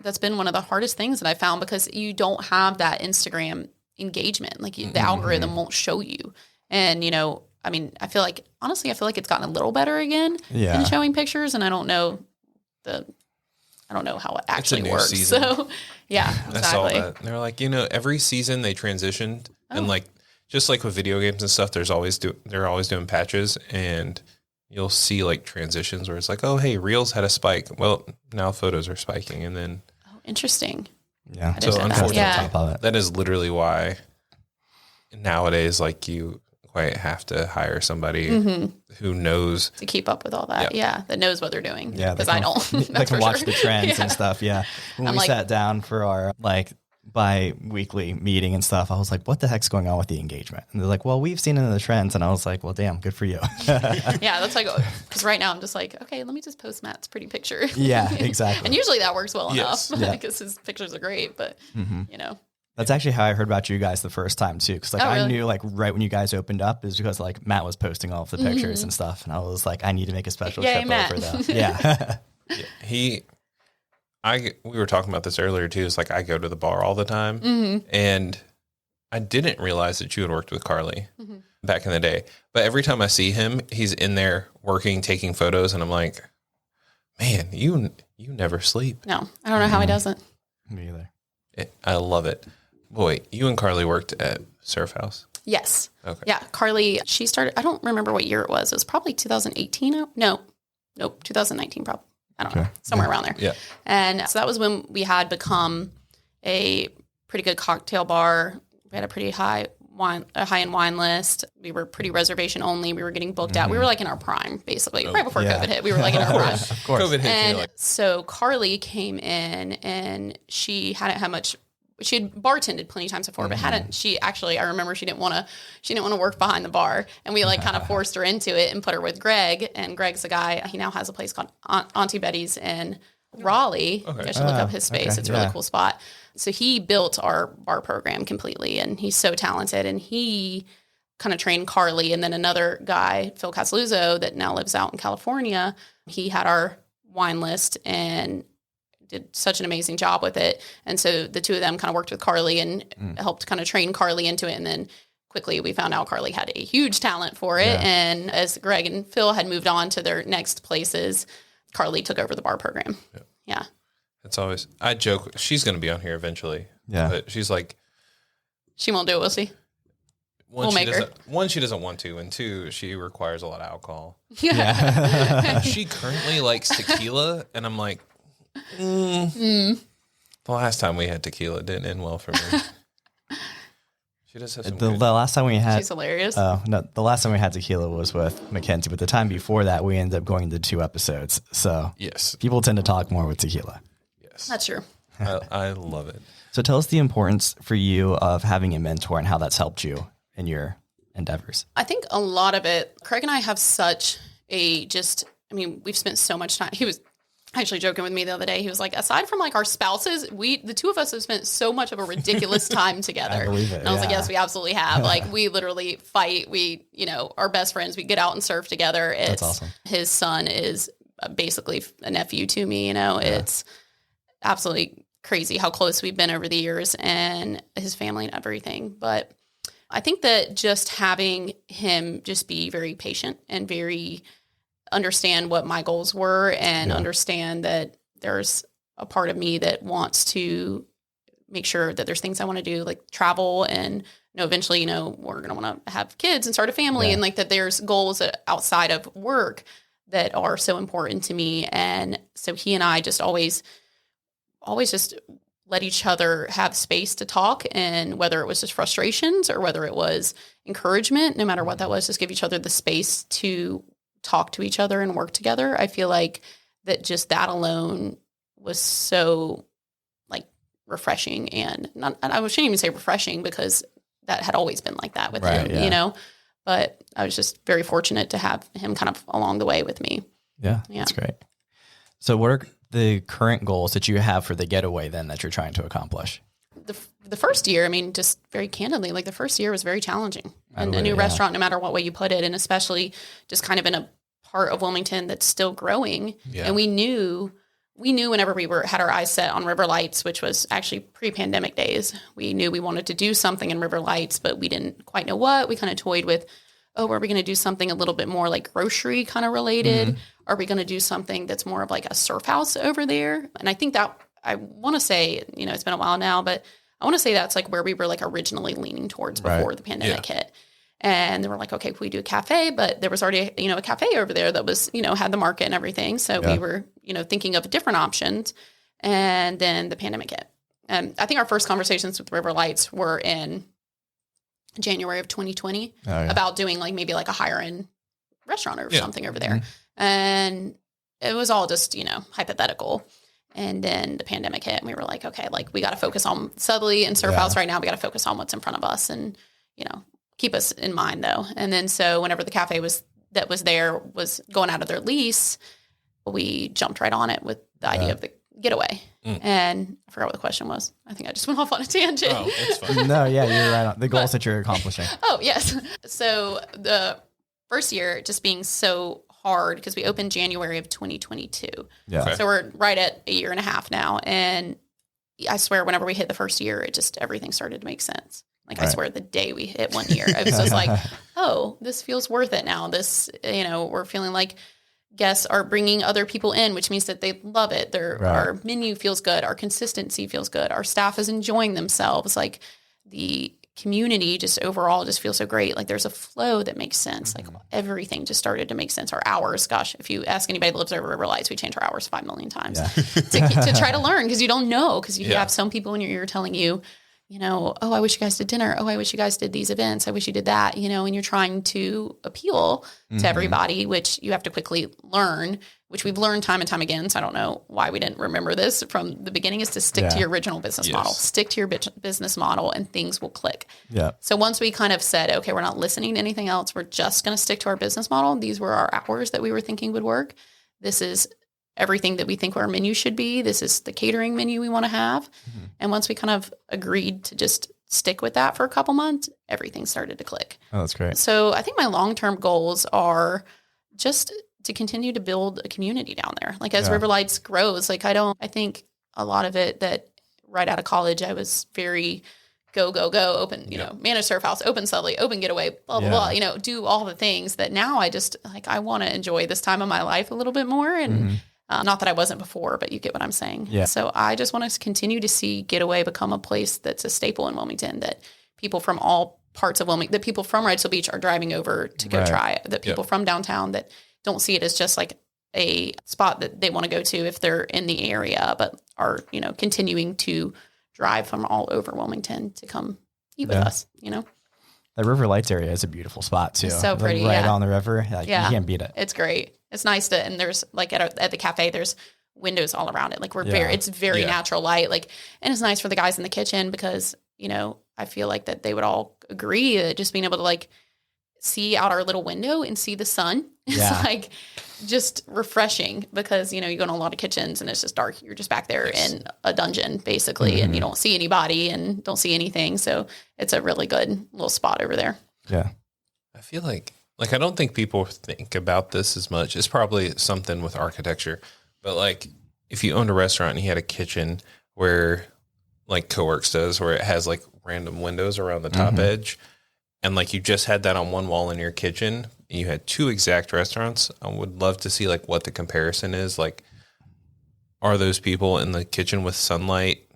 [SPEAKER 4] that's been one of the hardest things that I found, because you don't have that Instagram engagement. Like the algorithm won't show you. And, I mean, honestly, I feel like it's gotten a little better again in showing pictures. And I don't know how it actually works.
[SPEAKER 3] Season.
[SPEAKER 4] So yeah, exactly.
[SPEAKER 3] I saw that. They're like, every season they transitioned and like, just like with video games and stuff, they're always doing patches, and you'll see like transitions where it's like, oh, hey, Reels had a spike. Well, now photos are spiking, and then
[SPEAKER 4] interesting.
[SPEAKER 2] Yeah.
[SPEAKER 3] So unfortunately, that is literally why nowadays, like, you quite have to hire somebody who knows
[SPEAKER 4] to keep up with all that. Yeah, that knows what they're doing.
[SPEAKER 2] Yeah,
[SPEAKER 4] because I don't.
[SPEAKER 2] They can watch the trends and stuff. Yeah. When we sat down for our bi-weekly meeting and stuff, I was like, what the heck's going on with the engagement? And they're like, well, we've seen it in the trends. And I was like, well, damn, good for you.
[SPEAKER 4] Yeah, that's like, because right now I'm just like, okay, let me just post Matt's pretty picture.
[SPEAKER 2] Yeah, exactly.
[SPEAKER 4] And usually that works well enough because his pictures are great, but
[SPEAKER 2] That's actually how I heard about you guys the first time too. Cause like I knew like right when you guys opened up is because like Matt was posting all of the pictures and stuff. And I was like, I need to make a special trip over them. Yeah.
[SPEAKER 3] We were talking about this earlier too. It's like, I go to the bar all the time, and I didn't realize that you had worked with Carly back in the day, but every time I see him, he's in there working, taking photos. And I'm like, man, you never sleep.
[SPEAKER 4] No, I don't know how he doesn't.
[SPEAKER 2] Me either.
[SPEAKER 3] I love it. Boy, you and Carly worked at Surfhouse.
[SPEAKER 4] Yes.
[SPEAKER 3] Okay.
[SPEAKER 4] Yeah. Carly, she started, I don't remember what year it was. It was probably 2018. Nope. 2019 probably. I don't know. Somewhere around there.
[SPEAKER 3] Yeah.
[SPEAKER 4] And so that was when we had become a pretty good cocktail bar. We had a pretty high-end wine list. We were pretty reservation only. We were getting booked out. We were like in our prime, basically. Right before COVID hit, we were like in our prime.
[SPEAKER 2] Of course.
[SPEAKER 3] COVID hit.
[SPEAKER 4] And so Carly came in, and she hadn't had much. She had bartended plenty of times before, but I remember she didn't want to work behind the bar, and we kind of forced her into it and put her with Greg. And Greg's a guy, he now has a place called Auntie Betty's in Raleigh. Okay. You should look up his space. It's a really cool spot. So he built our bar program completely, and he's so talented, and he kind of trained Carly. And then another guy, Phil Casaluzzo, that now lives out in California, he had our wine list and did such an amazing job with it. And so the two of them kind of worked with Carly and helped kind of train Carly into it. And then quickly we found out Carly had a huge talent for it. Yeah. And as Greg and Phil had moved on to their next places, Carly took over the bar program. Yeah.
[SPEAKER 3] It's always, I joke, she's going to be on here eventually. Yeah. But she's like,
[SPEAKER 4] she won't do it, will she?
[SPEAKER 3] One, she doesn't want to, and two, she requires a lot of alcohol.
[SPEAKER 4] Yeah.
[SPEAKER 3] She currently likes tequila, and I'm like, the last time we had tequila didn't end well for me. She does have some
[SPEAKER 2] the last time we had,
[SPEAKER 4] she's hilarious.
[SPEAKER 2] No, the last time we had tequila was with Mackenzie, but the time before that we ended up going to 2 episodes. So
[SPEAKER 3] yes,
[SPEAKER 2] people tend to talk more with tequila.
[SPEAKER 3] Yes,
[SPEAKER 4] that's true.
[SPEAKER 3] I love it.
[SPEAKER 2] So tell us the importance for you of having a mentor and how that's helped you in your endeavors.
[SPEAKER 4] I think a lot of it, Craig and I have such we've spent so much time. He was actually joking with me the other day. He was like, aside from like our spouses, the two of us have spent so much of a ridiculous time together.
[SPEAKER 2] I believe it.
[SPEAKER 4] And I was like, yes, we absolutely have. Like, we literally fight. We, are best friends. We get out and surf together.
[SPEAKER 2] That's awesome.
[SPEAKER 4] His son is basically a nephew to me. It's absolutely crazy how close we've been over the years, and his family and everything. But I think that just having him just be very patient and very understand what my goals were, and understand that there's a part of me that wants to make sure that there's things I want to do, like travel and, eventually, we're going to want to have kids and start a family and like that there's goals outside of work that are so important to me. And so he and I just always just let each other have space to talk, and whether it was just frustrations or whether it was encouragement, no matter what that was, just give each other the space to talk to each other and work together. I feel like that just that alone was so like refreshing, and I shouldn't even say refreshing because that had always been like that with him, but I was just very fortunate to have him kind of along the way with me.
[SPEAKER 2] Yeah. That's great. So what are the current goals that you have for the Getaway then that you're trying to accomplish?
[SPEAKER 4] The first year, I mean, just very candidly, like the first year was very challenging. And a new restaurant, no matter what way you put it, and especially just kind of in a part of Wilmington that's still growing. Yeah. And we knew whenever we had our eyes set on River Lights, which was actually pre-pandemic days, we knew we wanted to do something in River Lights, but we didn't quite know what. We kind of toyed with, are we going to do something a little bit more like grocery kind of related? Mm-hmm. Are we going to do something that's more of like a surf house over there? And I think that, I want to say, it's been a while now, but I want to say that's like where we were like originally leaning towards before the pandemic hit. And they were like, okay, we do a cafe, but there was already, a cafe over there that was, had the market and everything. So we were, thinking of different options. And then the pandemic hit. And I think our first conversations with River Lights were in January of 2020 about doing like maybe like a higher end restaurant or something over there. And it was all just, hypothetical. And then the pandemic hit and we were like, okay, like we got to focus on Sudley and Surf House right now. We got to focus on what's in front of us and, keep us in mind though. And then so whenever the cafe was going out of their lease, we jumped right on it with the idea of the Getaway. And I forgot what the question was. I think I just went off on a tangent.
[SPEAKER 3] Oh, it's fine.
[SPEAKER 2] No, yeah, you're right on the goals that you're accomplishing.
[SPEAKER 4] Oh, yes. So the first year just being so hard because we opened January of 2022. Yeah. Okay. So we're right at a year and a half now. And I swear whenever we hit the first year, everything started to make sense. Like I swear the day we hit 1 year, I was just like, oh, this feels worth it now. This, we're feeling like guests are bringing other people in, which means that they love it. Our menu feels good. Our consistency feels good. Our staff is enjoying themselves. Like the community just overall just feels so great. Like there's a flow that makes sense. Like everything just started to make sense. Our hours, gosh, if you ask anybody that lives over River Lights, we change our hours 5 million times to try to learn because you don't know. Because you have some people in your ear telling you, oh, I wish you guys did dinner. Oh, I wish you guys did these events. I wish you did that, and you're trying to appeal to everybody, which you have to quickly learn, which we've learned time and time again. So I don't know why we didn't remember this from the beginning, is to stick to your original business model, stick to your business model and things will click. Yeah. So once we kind of said, okay, we're not listening to anything else. We're just going to stick to our business model. These were our hours that we were thinking would work. This is everything that we think our menu should be. This is the catering menu we want to have. And once we kind of agreed to just stick with that for a couple months, everything started to click.
[SPEAKER 2] Oh, that's great.
[SPEAKER 4] So I think my long-term goals are just to continue to build a community down there. Like as River Lights grows, like I think a lot of it that right out of college, I was very go, open, manage Surf House, open Sudley, open Getaway, blah, blah, blah, do all the things that now I just like, I want to enjoy this time of my life a little bit more. And not that I wasn't before, but you get what I'm saying. Yeah. So I just want to continue to see Getaway become a place that's a staple in Wilmington, that people from all parts of Wilmington, that people from Wrightsville Beach are driving over to go try, that people from downtown that don't see it as just like a spot that they want to go to if they're in the area, but are, continuing to drive from all over Wilmington to come eat with us,
[SPEAKER 2] The River Lights area is a beautiful spot too.
[SPEAKER 4] It's so pretty,
[SPEAKER 2] right on the river. You can't beat it.
[SPEAKER 4] It's great. It's nice and there's like at the cafe, there's windows all around it. Like it's very natural light. Like, and it's nice for the guys in the kitchen because, I feel like that they would all agree that just being able to like see out our little window and see the sun is like just refreshing because, you go in a lot of kitchens and it's just dark. You're just back there in a dungeon basically, and you don't see anybody and don't see anything. So it's a really good little spot over there.
[SPEAKER 2] Yeah.
[SPEAKER 3] I feel like I don't think people think about this as much. It's probably something with architecture, but like if you owned a restaurant and you had a kitchen where like Coworks does, where it has like random windows around the top edge, and like you just had that on one wall in your kitchen, and you had 2 exact restaurants, I would love to see like what the comparison is. Like, are those people in the kitchen with sunlight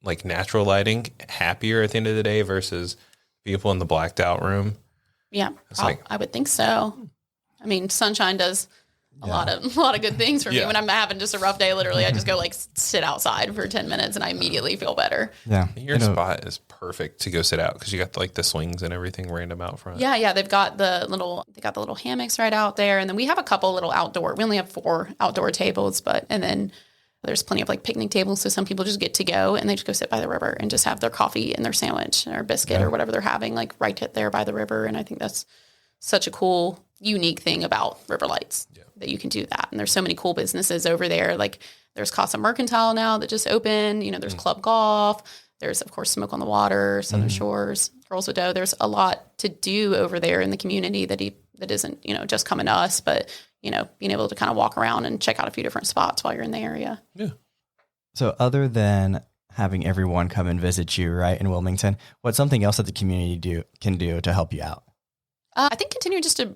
[SPEAKER 3] like natural lighting happier at the end of the day versus people in the blacked out room?
[SPEAKER 4] Yeah, I would think so. I mean, sunshine does a lot of good things for me. When I'm having just a rough day, literally, I just go like sit outside for 10 minutes and I immediately feel better.
[SPEAKER 2] Yeah.
[SPEAKER 3] Your spot is perfect to go sit out because you got like the swings and everything random out front.
[SPEAKER 4] Yeah. They've got the little hammocks right out there. And then we have a couple little we only have 4 outdoor tables, and then there's plenty of like picnic tables. So some people just get to go and they just go sit by the river and just have their coffee and their sandwich or biscuit or whatever they're having, like right there by the river. And I think that's such a cool, unique thing about River Lights that you can do that. And there's so many cool businesses over there. Like there's Casa Mercantile now that just opened, there's Club Golf. There's of course Smoke on the Water, Southern Shores, Girls with Dough. There's a lot to do over there in the community that isn't, just coming to us, but being able to kind of walk around and check out a few different spots while you're in the area.
[SPEAKER 3] Yeah.
[SPEAKER 2] So other than having everyone come and visit you, right, in Wilmington, what's something else that the community can do to help you out?
[SPEAKER 4] I think continue just to,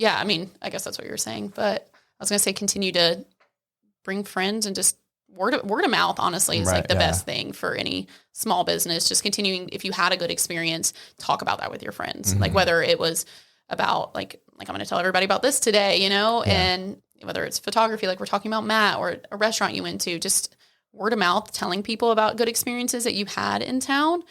[SPEAKER 4] I guess that's what you're saying, but I was going to say continue to bring friends and just word of mouth, honestly, is like the best thing for any small business. Just continuing, if you had a good experience, talk about that with your friends. Mm-hmm. Like whether it was about like I'm going to tell everybody about this today, and whether it's photography, like we're talking about Matt, or a restaurant you went to, just word of mouth, telling people about good experiences that you've had in town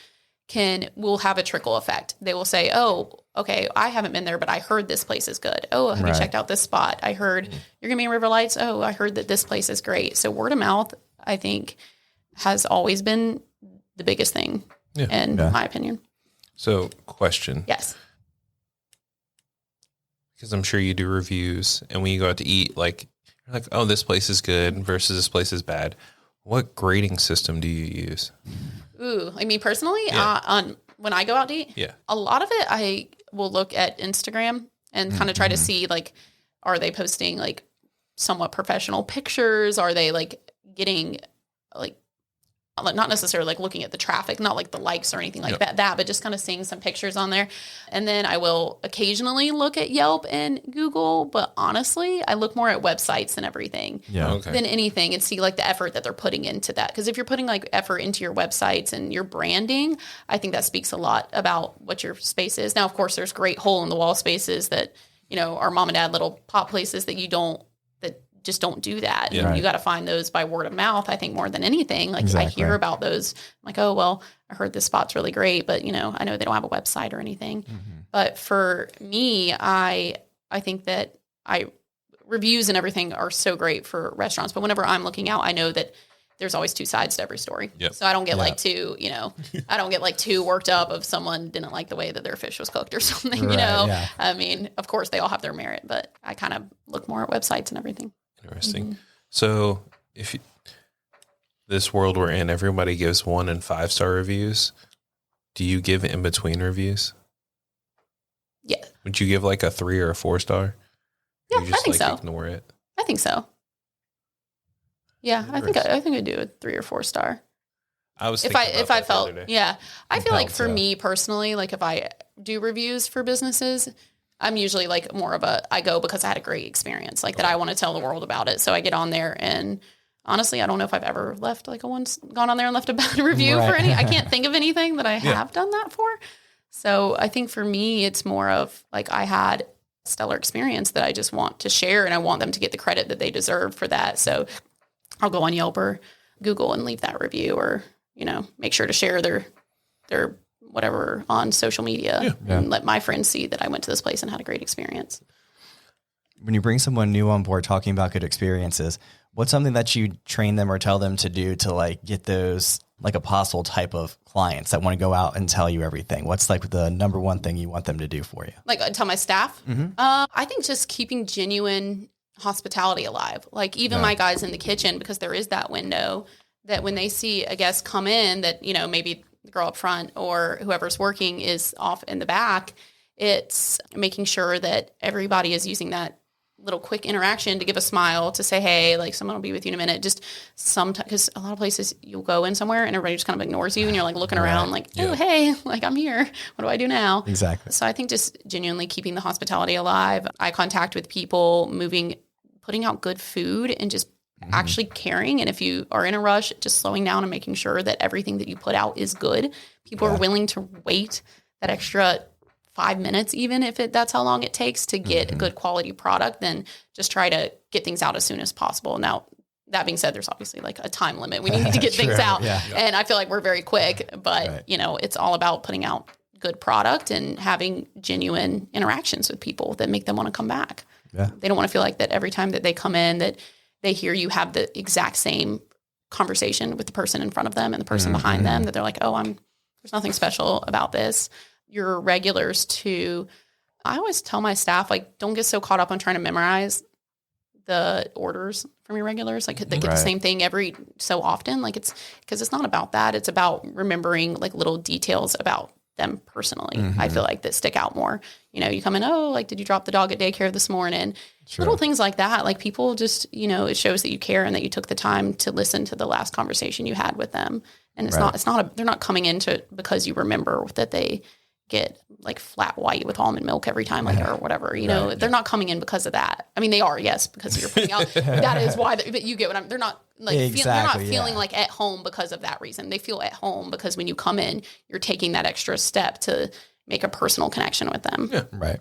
[SPEAKER 4] will have a trickle effect. They will say, oh, okay, I haven't been there, but I heard this place is good. Oh, have you checked out this spot? I heard you're going to be in River Lights. Oh, I heard that this place is great. So word of mouth, I think, has always been the biggest thing in my opinion.
[SPEAKER 3] So question.
[SPEAKER 4] Yes.
[SPEAKER 3] Because I'm sure you do reviews, and when you go out to eat, like, you're like, oh, this place is good versus this place is bad. What grading system do you use?
[SPEAKER 4] Ooh, I mean, personally, when I go out to eat, a lot of it, I will look at Instagram and kind of try to see, like, are they posting, like, somewhat professional pictures? Are they, like, getting, like, not necessarily, like, looking at the traffic, not, like, the likes or anything like that, but just kind of seeing some pictures on there. And then I will occasionally look at Yelp and Google, but honestly, I look more at websites than everything than anything, and see, like, the effort that they're putting into that. Because if you're putting, like, effort into your websites and your branding, I think that speaks a lot about what your space is. Now, of course, there's great hole-in-the-wall spaces that, are mom and dad little pop places that just don't do that.
[SPEAKER 3] Yeah.
[SPEAKER 4] And you got to find those by word of mouth, I think, more than anything. Like I hear about those, I'm like, oh, well, I heard this spot's really great, but I know they don't have a website or anything. Mm-hmm. But for me, I think that reviews and everything are so great for restaurants. But whenever I'm looking out, I know that there's always 2 sides to every story. Yep. So I don't get like I don't get like too worked up if someone didn't like the way that their fish was cooked or something, Yeah. I mean, of course they all have their merit, but I kind of look more at websites and everything.
[SPEAKER 3] Interesting. Mm-hmm. So if this world we're in, everybody gives 1 and 5-star reviews. Do you give in between reviews?
[SPEAKER 4] Yeah.
[SPEAKER 3] Would you give like a 3 or a 4-star?
[SPEAKER 4] Yeah, I think so.
[SPEAKER 3] Ignore it.
[SPEAKER 4] I think so. Yeah, I think I do a 3 or 4-star.
[SPEAKER 3] I was
[SPEAKER 4] if I felt I feel like for me personally, like if I do reviews for businesses, I'm usually like more of I go because I had a great experience, like that I want to tell the world about it. So I get on there, and honestly, I don't know if I've ever left gone on there and left a bad review for any. I can't think of anything that I have done that for. So I think for me, it's more of like I had a stellar experience that I just want to share, and I want them to get the credit that they deserve for that. So I'll go on Yelp or Google and leave that review, or make sure to share their whatever on social media and let my friends see that I went to this place and had a great experience.
[SPEAKER 2] When you bring someone new on board talking about good experiences, what's something that you train them or tell them to do to like get those like apostle type of clients that want to go out and tell you everything? What's like the number one thing you want them to do for you? Like
[SPEAKER 4] tell my staff? Mm-hmm. I think just keeping genuine hospitality alive. Like even my guys in the kitchen, because there is that window that when they see a guest come in that, maybe the girl up front or whoever's working is off in the back, it's making sure that everybody is using that little quick interaction to give a smile, to say, hey, like someone will be with you in a minute. Just sometimes, because a lot of places you'll go in somewhere and everybody just kind of ignores you and you're like looking around like, oh, hey, like I'm here. What do I do now?
[SPEAKER 2] Exactly.
[SPEAKER 4] So I think just genuinely keeping the hospitality alive, eye contact with people, putting out good food, and just actually caring. And if you are in a rush, just slowing down and making sure that everything that you put out is good. People are willing to wait that extra 5 minutes, even if that's how long it takes to get a good quality product, then just try to get things out as soon as possible. Now, that being said, there's obviously like a time limit. We need to get things out. Yeah. And I feel like we're very quick, but it's all about putting out good product and having genuine interactions with people that make them want to come back. Yeah. They don't want to feel like that every time that they come in that they hear you have the exact same conversation with the person in front of them and the person behind them, that they're like, there's nothing special about this. Your regulars too. I always tell my staff, like, don't get so caught up on trying to memorize the orders from your regulars. Like they get the same thing every so often. Like because it's not about that. It's about remembering like little details about them personally. I feel like that stick out more. You come in, like, did you drop the dog at daycare this morning? Sure. Little things like that. Like people just, it shows that you care and that you took the time to listen to the last conversation you had with them. And they're not coming into because you remember that they get like flat white with almond milk every time, like, or whatever, they're not coming in because of that. I mean, they are, yes, because you're putting out, that is why, but you get what they're not like, they're not feeling like at home because of that reason. They feel at home because when you come in, you're taking that extra step to make a personal connection with them.
[SPEAKER 3] Yeah. Right.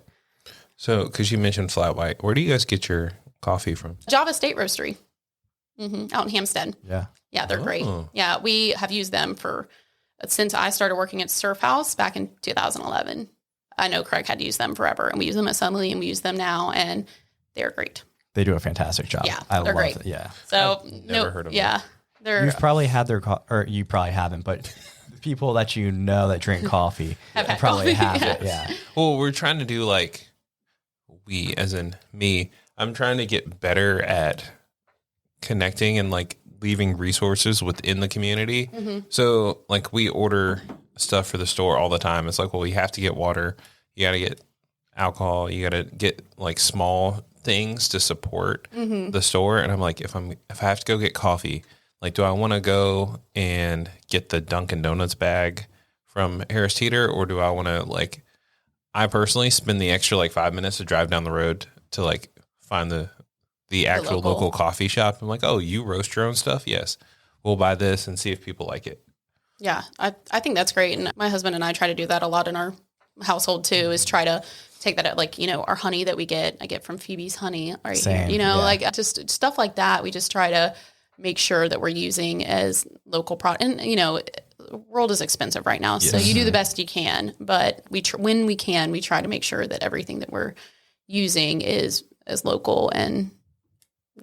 [SPEAKER 3] So, cause you mentioned flat white, where do you guys get your coffee from?
[SPEAKER 4] Java State Roastery, out in Hampstead.
[SPEAKER 2] Yeah.
[SPEAKER 4] Yeah. They're great. Yeah. We have used them since I started working at Surfhouse back in 2011. I know Craig had used them forever, and we use them at Sunley, and we use them now, and they're great.
[SPEAKER 2] They do a fantastic job.
[SPEAKER 4] Yeah,
[SPEAKER 2] they're
[SPEAKER 4] great.
[SPEAKER 2] It. Yeah.
[SPEAKER 4] So
[SPEAKER 3] never heard of them.
[SPEAKER 4] Yeah,
[SPEAKER 2] you've probably had or you probably haven't, but people that that drink coffee probably have it. Yeah.
[SPEAKER 3] Well, we're trying to do like we, as in me. I'm trying to get better at connecting and like leaving resources within the community. So like we order stuff for the store all the time. It's like, well, you have to get water, you got to get alcohol, you got to get like small things to support the store. And I'm like, if I have to go get coffee, like, do I want to go and get the Dunkin' Donuts bag from Harris Teeter, or do I want to like, I personally spend the extra like 5 minutes to drive down the road to like find the actual local coffee shop. I'm like, oh, you roast your own stuff? Yes. We'll buy this and see if people like it.
[SPEAKER 4] Yeah, I think that's great. And my husband and I try to do that a lot in our household too, is try to take that, like, our honey that I get from Phoebe's Honey right
[SPEAKER 2] Same,
[SPEAKER 4] here, like just stuff like that. We just try to make sure that we're using as local product. And, the world is expensive right now. Yes. So you do the best you can, but when we can, we try to make sure that everything that we're using is as local and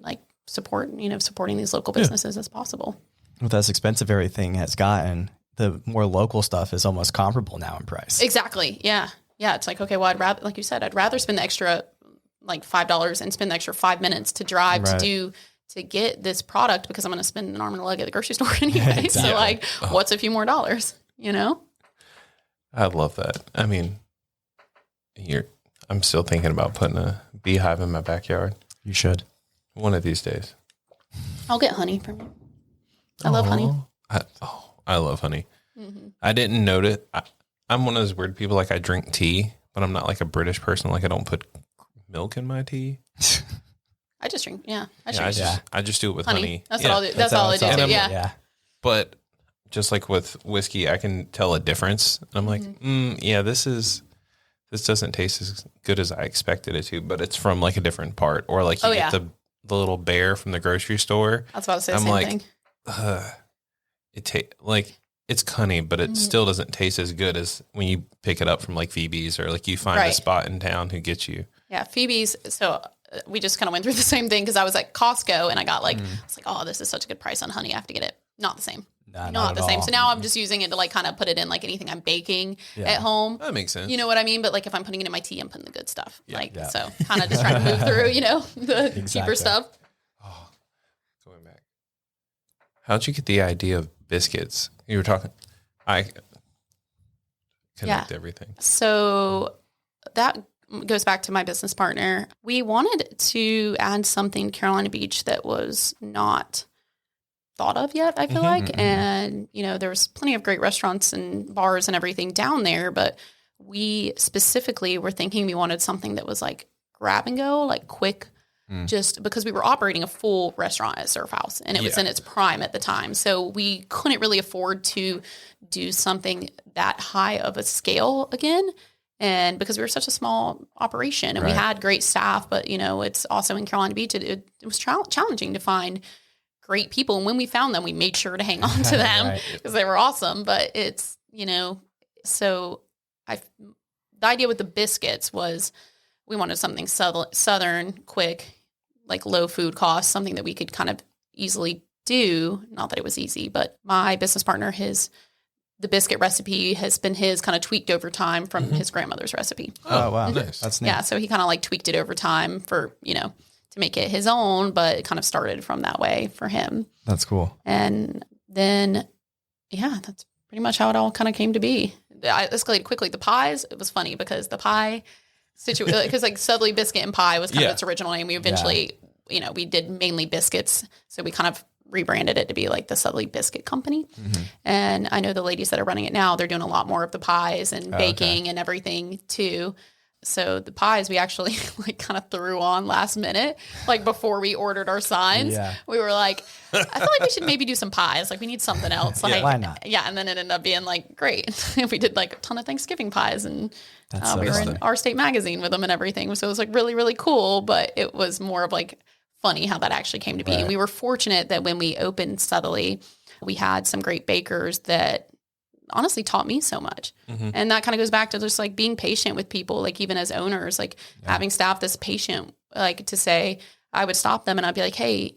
[SPEAKER 4] like supporting these local businesses as possible.
[SPEAKER 2] With as expensive everything has gotten, the more local stuff is almost comparable now in price.
[SPEAKER 4] Exactly. Yeah. Yeah. It's like, okay, well, like you said, I'd rather spend the extra like $5 and spend the extra 5 minutes to drive to get this product, because I'm going to spend an arm and a leg at the grocery store anyway. Exactly. So like, what's a few more dollars,
[SPEAKER 3] I love that. I mean, I'm still thinking about putting a beehive in my backyard.
[SPEAKER 2] You should.
[SPEAKER 3] One of these days.
[SPEAKER 4] I'll get honey from you. I love honey.
[SPEAKER 3] I love honey. I didn't notice. I'm one of those weird people. Like, I drink tea, but I'm not like a British person. Like, I don't put milk in my tea.
[SPEAKER 4] I just drink. Yeah.
[SPEAKER 3] I just do it with honey.
[SPEAKER 4] That's what I'll do. That's all I do too. Yeah.
[SPEAKER 3] But just like with whiskey, I can tell a difference. And I'm like, this doesn't taste as good as I expected it to, but it's from like a different part. Or like you get the little bear from the grocery store.
[SPEAKER 4] I was about to say the same
[SPEAKER 3] thing. It's cunny, but it still doesn't taste as good as when you pick it up from like Phoebe's, or like you find a spot in town who gets you.
[SPEAKER 4] Yeah, Phoebe's. So we just kind of went through the same thing, because I was at Costco and I got it's like, oh, this is such a good price on honey, I have to get it. Not the same. Not the same. So now I'm just using it to like kind of put it in like anything I'm baking at home.
[SPEAKER 3] That makes sense.
[SPEAKER 4] You know what I mean? But like if I'm putting it in my tea, I'm putting the good stuff. So kind of just trying to move through, the cheaper stuff.
[SPEAKER 3] Oh, going back. How'd you get the idea of biscuits? You were talking, I connect everything.
[SPEAKER 4] So that goes back to my business partner. We wanted to add something to Carolina Beach that was not thought of yet, I feel like. And, there was plenty of great restaurants and bars and everything down there, but we specifically were thinking we wanted something that was like grab and go, like quick just because we were operating a full restaurant at Surfhouse and it was in its prime at the time. So we couldn't really afford to do something that high of a scale again. And because we were such a small operation and we had great staff, but it's also in Carolina Beach, it was challenging to find great people. And when we found them, we made sure to hang on to them because they were awesome. But it's, so the idea with the biscuits was we wanted something southern, quick, like low food costs, something that we could kind of easily do. Not that it was easy, but my business partner, the biscuit recipe has been his kind of tweaked over time from his grandmother's recipe.
[SPEAKER 2] Oh, wow. Nice. That's neat.
[SPEAKER 4] Yeah. So he kind of like tweaked it over time for, to make it his own, but it kind of started from that way for him.
[SPEAKER 2] That's cool.
[SPEAKER 4] And then, that's pretty much how it all kind of came to be. I escalated quickly. The pies, it was funny because the pie situation, because like Sudley Biscuit and Pie was kind of its original name. We eventually, we did mainly biscuits. So we kind of rebranded it to be like the Sudley Biscuit Company. And I know the ladies that are running it now, they're doing a lot more of the pies and baking and everything too. So the pies we actually like kind of threw on last minute, like before we ordered our signs. We were like, I feel like we should maybe do some pies. Like we need something else. Like,
[SPEAKER 2] why not?
[SPEAKER 4] Yeah. And then it ended up being like, great. We did like a ton of Thanksgiving pies and we were in Our State magazine with them and everything. So it was like really, really cool. But it was more of like funny how that actually came to be. And we were fortunate that when we opened Sudley, we had some great bakers that honestly taught me so much. And that kind of goes back to just like being patient with people, like even as owners, like having staff that's patient, like to say, I would stop them and I'd be like, hey,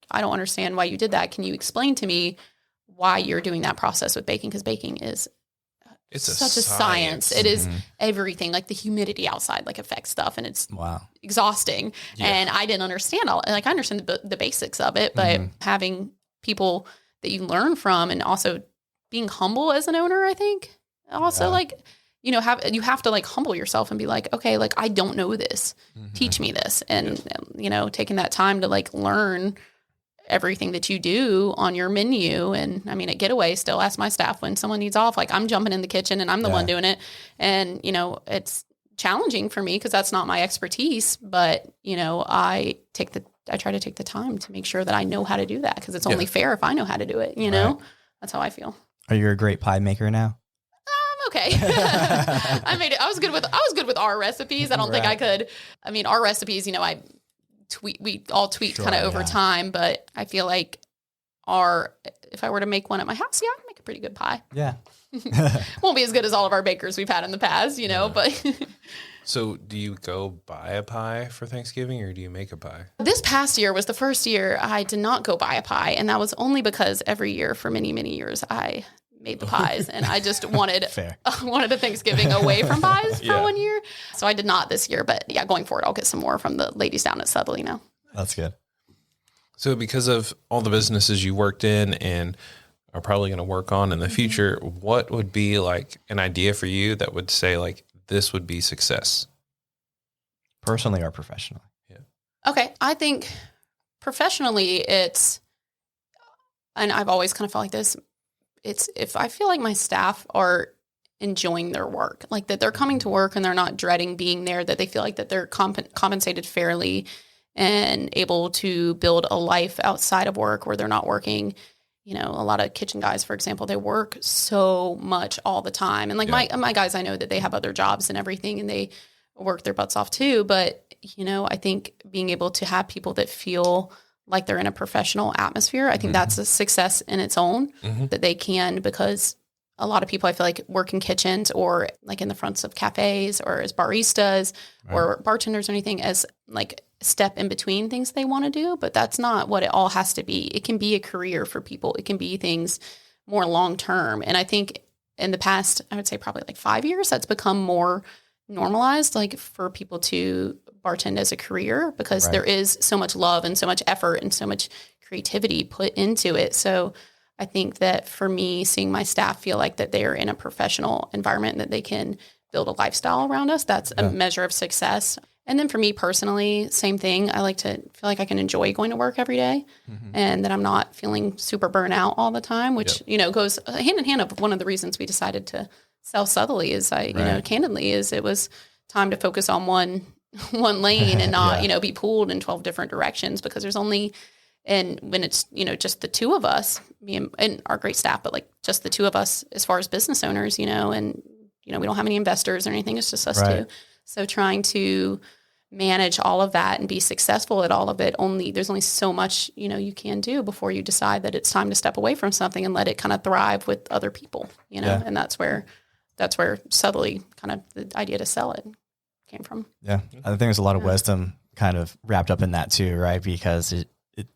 [SPEAKER 4] I don't understand why you did that. Can you explain to me why you're doing that process with baking? Because baking is such a science. It is everything, like the humidity outside, like affects stuff and it's exhausting. And I didn't understand I understand the basics of it, but having people that you learn from and also being humble as an owner, I think also you have to like humble yourself and be like, okay, like I don't know this, teach me this. And, taking that time to like learn everything that you do on your menu. And I mean, at Getaway still ask my staff when someone needs off, like I'm jumping in the kitchen and I'm the one doing it. And, it's challenging for me because that's not my expertise, but I try to take the time to make sure that I know how to do that because it's only fair if I know how to do it, That's how I feel.
[SPEAKER 2] Are you a great pie maker now?
[SPEAKER 4] I'm okay. I made it. I was good with our recipes. I don't think I could. I mean, our recipes, we all tweaked kind of over time, but I feel like if I were to make one at my house, I can make a pretty good pie.
[SPEAKER 2] Yeah.
[SPEAKER 4] Won't be as good as all of our bakers we've had in the past, but.
[SPEAKER 3] So do you go buy a pie for Thanksgiving or do you make a pie?
[SPEAKER 4] This past year was the first year I did not go buy a pie. And that was only because every year for many, many years, I made the pies and I just wanted a Thanksgiving away from pies for 1 year. So I did not this year, but going forward, I'll get some more from the ladies down at Sudley now.
[SPEAKER 2] That's good.
[SPEAKER 3] So because of all the businesses you worked in and are probably going to work on in the future, what would be like an idea for you that would say like, this would be success?
[SPEAKER 2] Personally or professionally?
[SPEAKER 3] Yeah.
[SPEAKER 4] Okay. I think professionally and I've always kind of felt like this, it's if I feel like my staff are enjoying their work, like that they're coming to work and they're not dreading being there, that they feel like that they're compensated fairly and able to build a life outside of work where they're not working. A lot of kitchen guys, for example, they work so much all the time. And like my guys, I know that they have other jobs and everything and they work their butts off too. But, I think being able to have people that feel like they're in a professional atmosphere, I think that's a success in its own that they can, because a lot of people I feel like work in kitchens or like in the fronts of cafes or as baristas or bartenders or anything as like step in between things they want to do, but that's not what it all has to be. It can be a career for people. It can be things more long-term. And I think in the past, I would say probably like 5 years, that's become more normalized, like for people to bartend as a career because there is so much love and so much effort and so much creativity put into it. So I think that for me, seeing my staff feel like that they are in a professional environment, that they can build a lifestyle around us, that's a measure of success. And then for me personally, same thing. I like to feel like I can enjoy going to work every day and that I'm not feeling super burnt out all the time, which, goes hand in hand of one of the reasons we decided to sell Sudley is candidly is it was time to focus on one one lane and not,
[SPEAKER 2] Yeah.
[SPEAKER 4] be pulled in 12 different directions, because there's only, and when it's, just the two of us, me and our great staff, but like just the two of us as far as business owners, and, we don't have any investors or anything. It's just us
[SPEAKER 2] Right.
[SPEAKER 4] two. So trying to manage all of that and be successful at all of it, there's only so much, you can do before you decide that it's time to step away from something and let it kind of thrive with other people,
[SPEAKER 2] Yeah.
[SPEAKER 4] and that's where subtly kind of the idea to sell it came from.
[SPEAKER 2] Yeah. I think there's a lot of wisdom kind of wrapped up in that too, right? Because it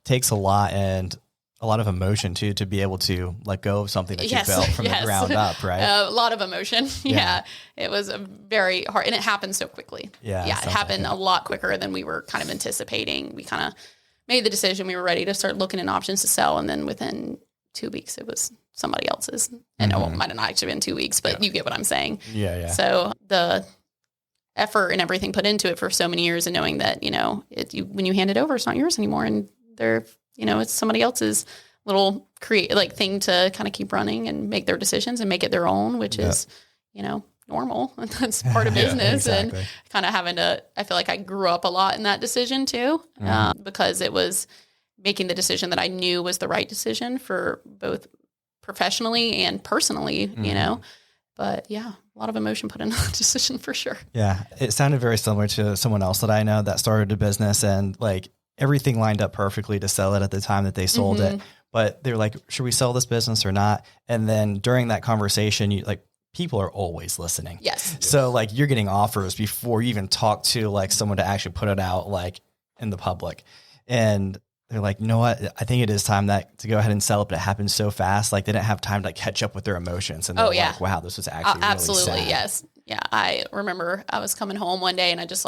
[SPEAKER 2] takes a lot and a lot of emotion too, to be able to let go of something that you
[SPEAKER 4] Yes,
[SPEAKER 2] built from
[SPEAKER 4] yes.
[SPEAKER 2] the ground up, right?
[SPEAKER 4] A lot of emotion.
[SPEAKER 2] Yeah.
[SPEAKER 4] Yeah. It was a very hard, and it happened so quickly.
[SPEAKER 2] Yeah,
[SPEAKER 4] Yeah. It
[SPEAKER 2] sounds
[SPEAKER 4] happened
[SPEAKER 2] like it.
[SPEAKER 4] a lot quicker than we were kind of anticipating. We kind of made the decision. We were ready to start looking at options to sell. And then within 2 weeks, it was somebody else's. And it might have not actually been 2 weeks, but you get what I'm saying.
[SPEAKER 2] Yeah. Yeah.
[SPEAKER 4] So the effort and everything put into it for so many years, and knowing that, when you hand it over, it's not yours anymore. And it's somebody else's little thing to kind of keep running and make their decisions and make it their own, which is, normal. That's part of business.
[SPEAKER 2] Exactly.
[SPEAKER 4] And kind of I feel like I grew up a lot in that decision too, because it was making the decision that I knew was the right decision for both professionally and personally, but yeah, a lot of emotion put into the decision for sure.
[SPEAKER 2] Yeah. It sounded very similar to someone else that I know that started a business, and like everything lined up perfectly to sell it at the time that they sold it. But they're like, should we sell this business or not? And then during that conversation, people are always listening.
[SPEAKER 4] Yes.
[SPEAKER 2] So like you're getting offers before you even talk to like someone to actually put it out like in the public. And they're like, you know what? I think it is time to go ahead and sell it. But it happened so fast. Like they didn't have time to catch up with their emotions. And they're like, wow, this was actually really
[SPEAKER 4] absolutely.
[SPEAKER 2] sad.
[SPEAKER 4] Yes. Yeah. I remember I was coming home one day and I just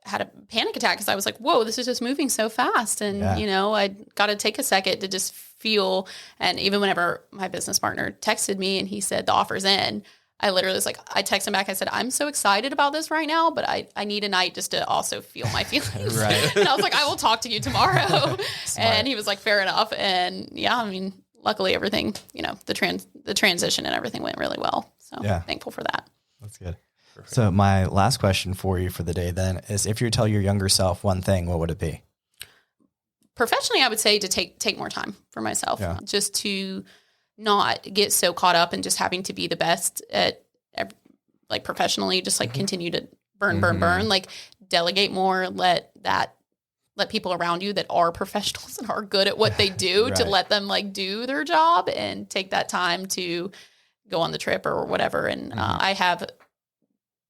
[SPEAKER 4] had a panic attack, because I was like, whoa, this is just moving so fast. And, I got to take a second to just feel. And even whenever my business partner texted me and he said the offer's in, I literally was like, I texted him back. I said, I'm so excited about this right now, but I need a night just to also feel my feelings.
[SPEAKER 2] Right.
[SPEAKER 4] And I was like, I will talk to you tomorrow. And he was like, fair enough. And luckily everything, the transition and everything went really well. So thankful for that.
[SPEAKER 2] That's good. Perfect. So my last question for you for the day then is, if you tell your younger self one thing, what would it be?
[SPEAKER 4] Professionally, I would say to take more time for myself, just to not get so caught up in just having to be the best at professionally, just continue to burn, like delegate more, let people around you that are professionals and are good at what they do to let them do their job, and take that time to go on the trip or whatever. And I have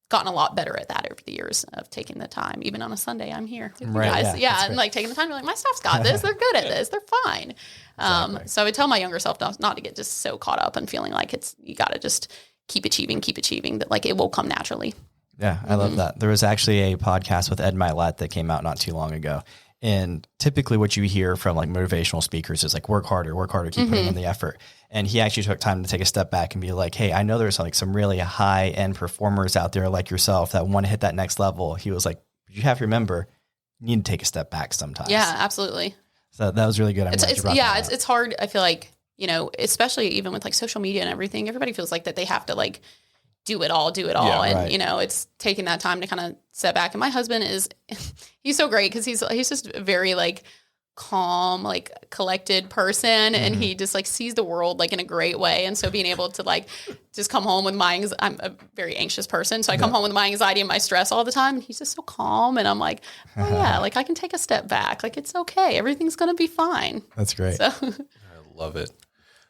[SPEAKER 4] gotten a lot better at that over the years of taking the time. Even on a Sunday, I'm here with you guys. Yeah. And taking the time to be like, my staff's got this. They're good at this. They're fine. Exactly. So I would tell my younger self not to get just so caught up and feeling like you got to just keep achieving, that it will come naturally.
[SPEAKER 2] Yeah. I love that. There was actually a podcast with Ed Milet that came out not too long ago. And typically what you hear from motivational speakers is work harder, keep putting in the effort. And he actually took time to take a step back and be like, hey, I know there's some really high end performers out there like yourself that want to hit that next level. He was like, you have to remember, you need to take a step back sometimes.
[SPEAKER 4] Yeah, absolutely.
[SPEAKER 2] So that was really good.
[SPEAKER 4] It's hard. I feel like, especially even with social media and everything, everybody feels like that they have to do it all.
[SPEAKER 2] Yeah,
[SPEAKER 4] and,
[SPEAKER 2] right.
[SPEAKER 4] It's taking that time to kind of step back. And my husband he's so great, because he's just a very calm, collected person. And he just sees the world in a great way. And so being able to just come home with I'm a very anxious person. So I come home with my anxiety and my stress all the time. And he's just so calm. And I'm like, oh yeah, I can take a step back. It's okay. Everything's going to be fine.
[SPEAKER 2] That's great.
[SPEAKER 4] So
[SPEAKER 3] I love it.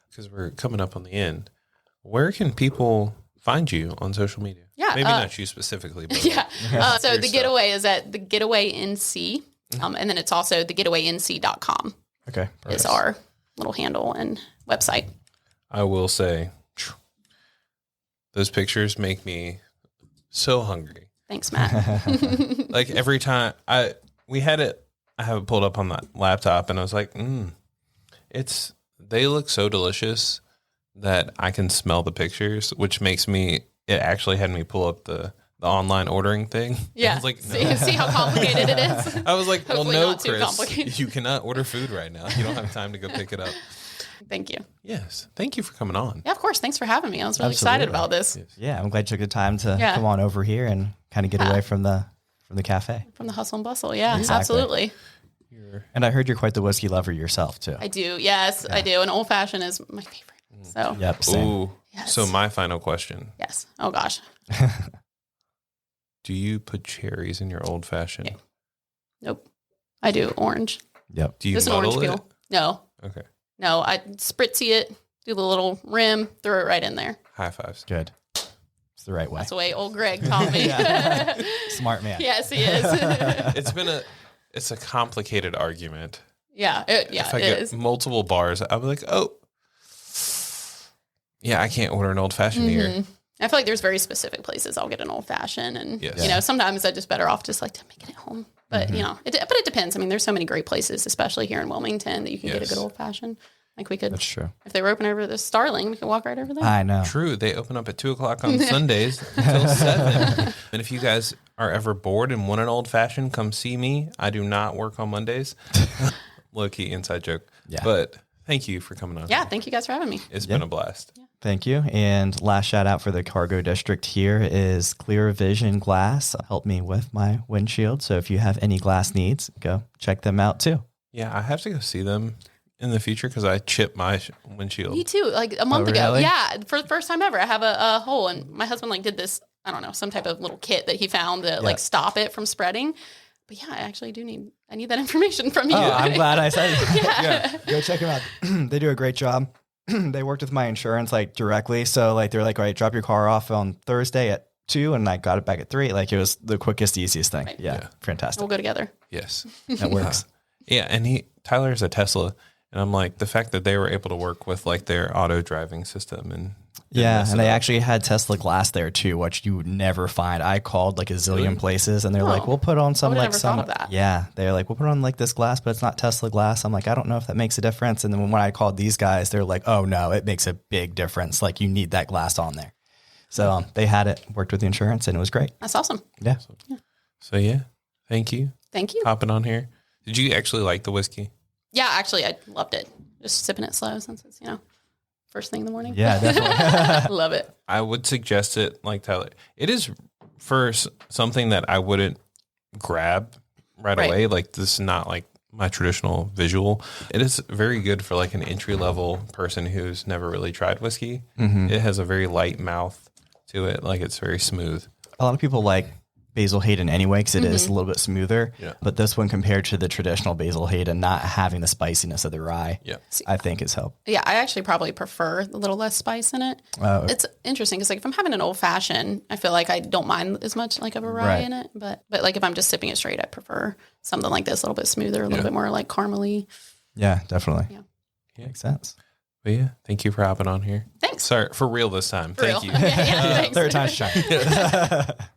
[SPEAKER 3] Because we're coming up on the end. Where can people find you on social media?
[SPEAKER 4] Yeah.
[SPEAKER 3] Maybe not you specifically, but
[SPEAKER 4] so the Getaway is at the Getaway NC. And then it's also thegetawaync.com.
[SPEAKER 2] Okay. Perfect.
[SPEAKER 4] Is our little handle and website.
[SPEAKER 3] I will say, those pictures make me so hungry.
[SPEAKER 4] Thanks, Matt.
[SPEAKER 3] Every time I have it pulled up on the laptop, and I was like, they look so delicious that I can smell the pictures, which makes it actually had me pull up the online ordering thing.
[SPEAKER 4] Yeah.
[SPEAKER 3] I was like,
[SPEAKER 4] no. See how complicated it is?
[SPEAKER 3] I was like, well,
[SPEAKER 4] Hopefully
[SPEAKER 3] no,
[SPEAKER 4] not too
[SPEAKER 3] Chris,
[SPEAKER 4] complicated.
[SPEAKER 3] you cannot order food right now. You don't have time to go pick it up.
[SPEAKER 4] Thank you.
[SPEAKER 3] Yes. Thank you for coming on.
[SPEAKER 4] Yeah, of course. Thanks for having me. I was really excited about this.
[SPEAKER 2] Yeah. I'm glad you took the time to come on over here and kind of get away from the from the cafe.
[SPEAKER 4] From the hustle and bustle. Yeah,
[SPEAKER 2] Exactly.
[SPEAKER 4] absolutely.
[SPEAKER 2] And I heard you're quite the whiskey lover yourself too.
[SPEAKER 4] I do. Yes, I do. And old fashioned is my favorite. So,
[SPEAKER 2] Yep. Same.
[SPEAKER 3] Ooh.
[SPEAKER 4] Yes.
[SPEAKER 3] So my final question.
[SPEAKER 4] yes. Oh, gosh.
[SPEAKER 3] Do you put cherries in your old fashioned?
[SPEAKER 4] Yeah. Nope. I do orange.
[SPEAKER 2] Yep.
[SPEAKER 3] Do you
[SPEAKER 4] Just an orange
[SPEAKER 3] muddle it?
[SPEAKER 4] peel. No.
[SPEAKER 3] Okay.
[SPEAKER 4] No, I spritzy it, do the little rim, throw it right in there.
[SPEAKER 3] High fives.
[SPEAKER 2] Good. It's the right way.
[SPEAKER 4] That's the way old Greg taught me.
[SPEAKER 2] Smart man.
[SPEAKER 4] Yes, he is.
[SPEAKER 3] It's a complicated argument.
[SPEAKER 4] Yeah, it
[SPEAKER 3] If I
[SPEAKER 4] is.
[SPEAKER 3] get multiple bars, I'll be like, oh, yeah, I can't order an old fashioned here.
[SPEAKER 4] I feel like there's very specific places I'll get an old fashioned, and
[SPEAKER 3] Yes.
[SPEAKER 4] you know, sometimes I'm just better off just like to make it at home. But you know, but it depends. I mean, there's so many great places, especially here in Wilmington, that you can get a good old fashioned. Like we could,
[SPEAKER 2] That's true.
[SPEAKER 4] if they were open over the Starling, we could walk right over there.
[SPEAKER 2] I know.
[SPEAKER 3] True. They open up at 2:00 on Sundays until 7. And if you guys are ever bored and want an old fashioned, come see me. I do not work on Mondays. Low key inside joke.
[SPEAKER 2] Yeah.
[SPEAKER 3] But thank you for coming on.
[SPEAKER 4] Yeah, thank you guys for having me.
[SPEAKER 3] It's been a blast.
[SPEAKER 2] Thank you. And last shout out for the cargo district here is Clear Vision Glass. Help me with my windshield. So if you have any glass needs, go check them out too.
[SPEAKER 3] Yeah, I have to go see them in the future because I chipped my windshield.
[SPEAKER 4] Me too. Like a month ago.
[SPEAKER 2] really?
[SPEAKER 4] Yeah. For the first time ever, I have a hole, and my husband like did this, I don't know, some type of little kit that he found to like stop it from spreading. But yeah, I actually I need that information from you.
[SPEAKER 2] Oh, I'm glad I said it.
[SPEAKER 4] Yeah.
[SPEAKER 2] Go check them out. They do a great job. They worked with my insurance like directly. So like they're like, all right, drop your car off on Thursday at 2 and I got it back at 3. Like it was the quickest, easiest thing.
[SPEAKER 4] Right.
[SPEAKER 2] Yeah. Fantastic.
[SPEAKER 4] We'll go together.
[SPEAKER 3] Yes.
[SPEAKER 2] That works.
[SPEAKER 3] Yeah, and Tyler's a Tesla. And I'm like, the fact that they were able to work with like their auto driving system and
[SPEAKER 2] Yeah, and they actually had Tesla glass there too, which you would never find. I called like a zillion places, and they're like, "We'll put on some
[SPEAKER 4] I would
[SPEAKER 2] like
[SPEAKER 4] never
[SPEAKER 2] some."
[SPEAKER 4] thought of that.
[SPEAKER 2] Yeah, they're like, "We'll put on like this glass, but it's not Tesla glass." I'm like, "I don't know if that makes a difference." And then when I called these guys, they're like, "Oh no, it makes a big difference. Like you need that glass on there." So they had it, worked with the insurance, and it was great.
[SPEAKER 4] That's awesome.
[SPEAKER 2] Yeah,
[SPEAKER 3] So yeah, thank you.
[SPEAKER 4] Thank you.
[SPEAKER 3] Hopping on here. Did you actually like the whiskey?
[SPEAKER 4] Yeah, actually, I loved it. Just sipping it slow since it's, first thing in the morning.
[SPEAKER 2] yeah, definitely.
[SPEAKER 4] I love it.
[SPEAKER 3] I would suggest it like Tyler. It is for something that I wouldn't grab right away. Like this is not like my traditional visual. It is very good for like an entry level person who's never really tried whiskey. It has a very light mouth to it. Like it's very smooth.
[SPEAKER 2] A lot of people like Basil Hayden anyway because it is a little bit smoother.
[SPEAKER 3] Yeah.
[SPEAKER 2] But this one compared to the traditional Basil Hayden, not having the spiciness of the rye,
[SPEAKER 3] Yeah.
[SPEAKER 2] I think has helped.
[SPEAKER 4] Yeah, I actually probably prefer a little less spice in it. It's interesting because like if I'm having an old fashioned, I feel like I don't mind as much like of a rye
[SPEAKER 2] Right.
[SPEAKER 4] in it. But like if I'm just sipping it straight, I prefer something like this, a little bit smoother, a little bit more like caramely.
[SPEAKER 2] Yeah, definitely.
[SPEAKER 4] Yeah.
[SPEAKER 2] Makes sense.
[SPEAKER 3] But yeah, thank you for hopping on here.
[SPEAKER 4] Thanks.
[SPEAKER 3] Sorry, for real this time.
[SPEAKER 4] For
[SPEAKER 3] Thank
[SPEAKER 4] real.
[SPEAKER 3] you.
[SPEAKER 4] Thanks.
[SPEAKER 2] Third time's charm.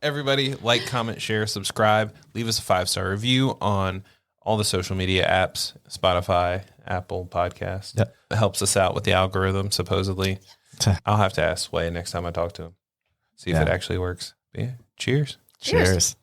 [SPEAKER 3] Everybody, like, comment, share, subscribe. Leave us a 5-star review on all the social media apps, Spotify, Apple Podcast.
[SPEAKER 2] Yep.
[SPEAKER 3] It helps us out with the algorithm, supposedly. I'll have to ask Sway next time I talk to him. See if
[SPEAKER 2] Yeah.
[SPEAKER 3] it actually works. But yeah, cheers.
[SPEAKER 4] Cheers.
[SPEAKER 2] Cheers.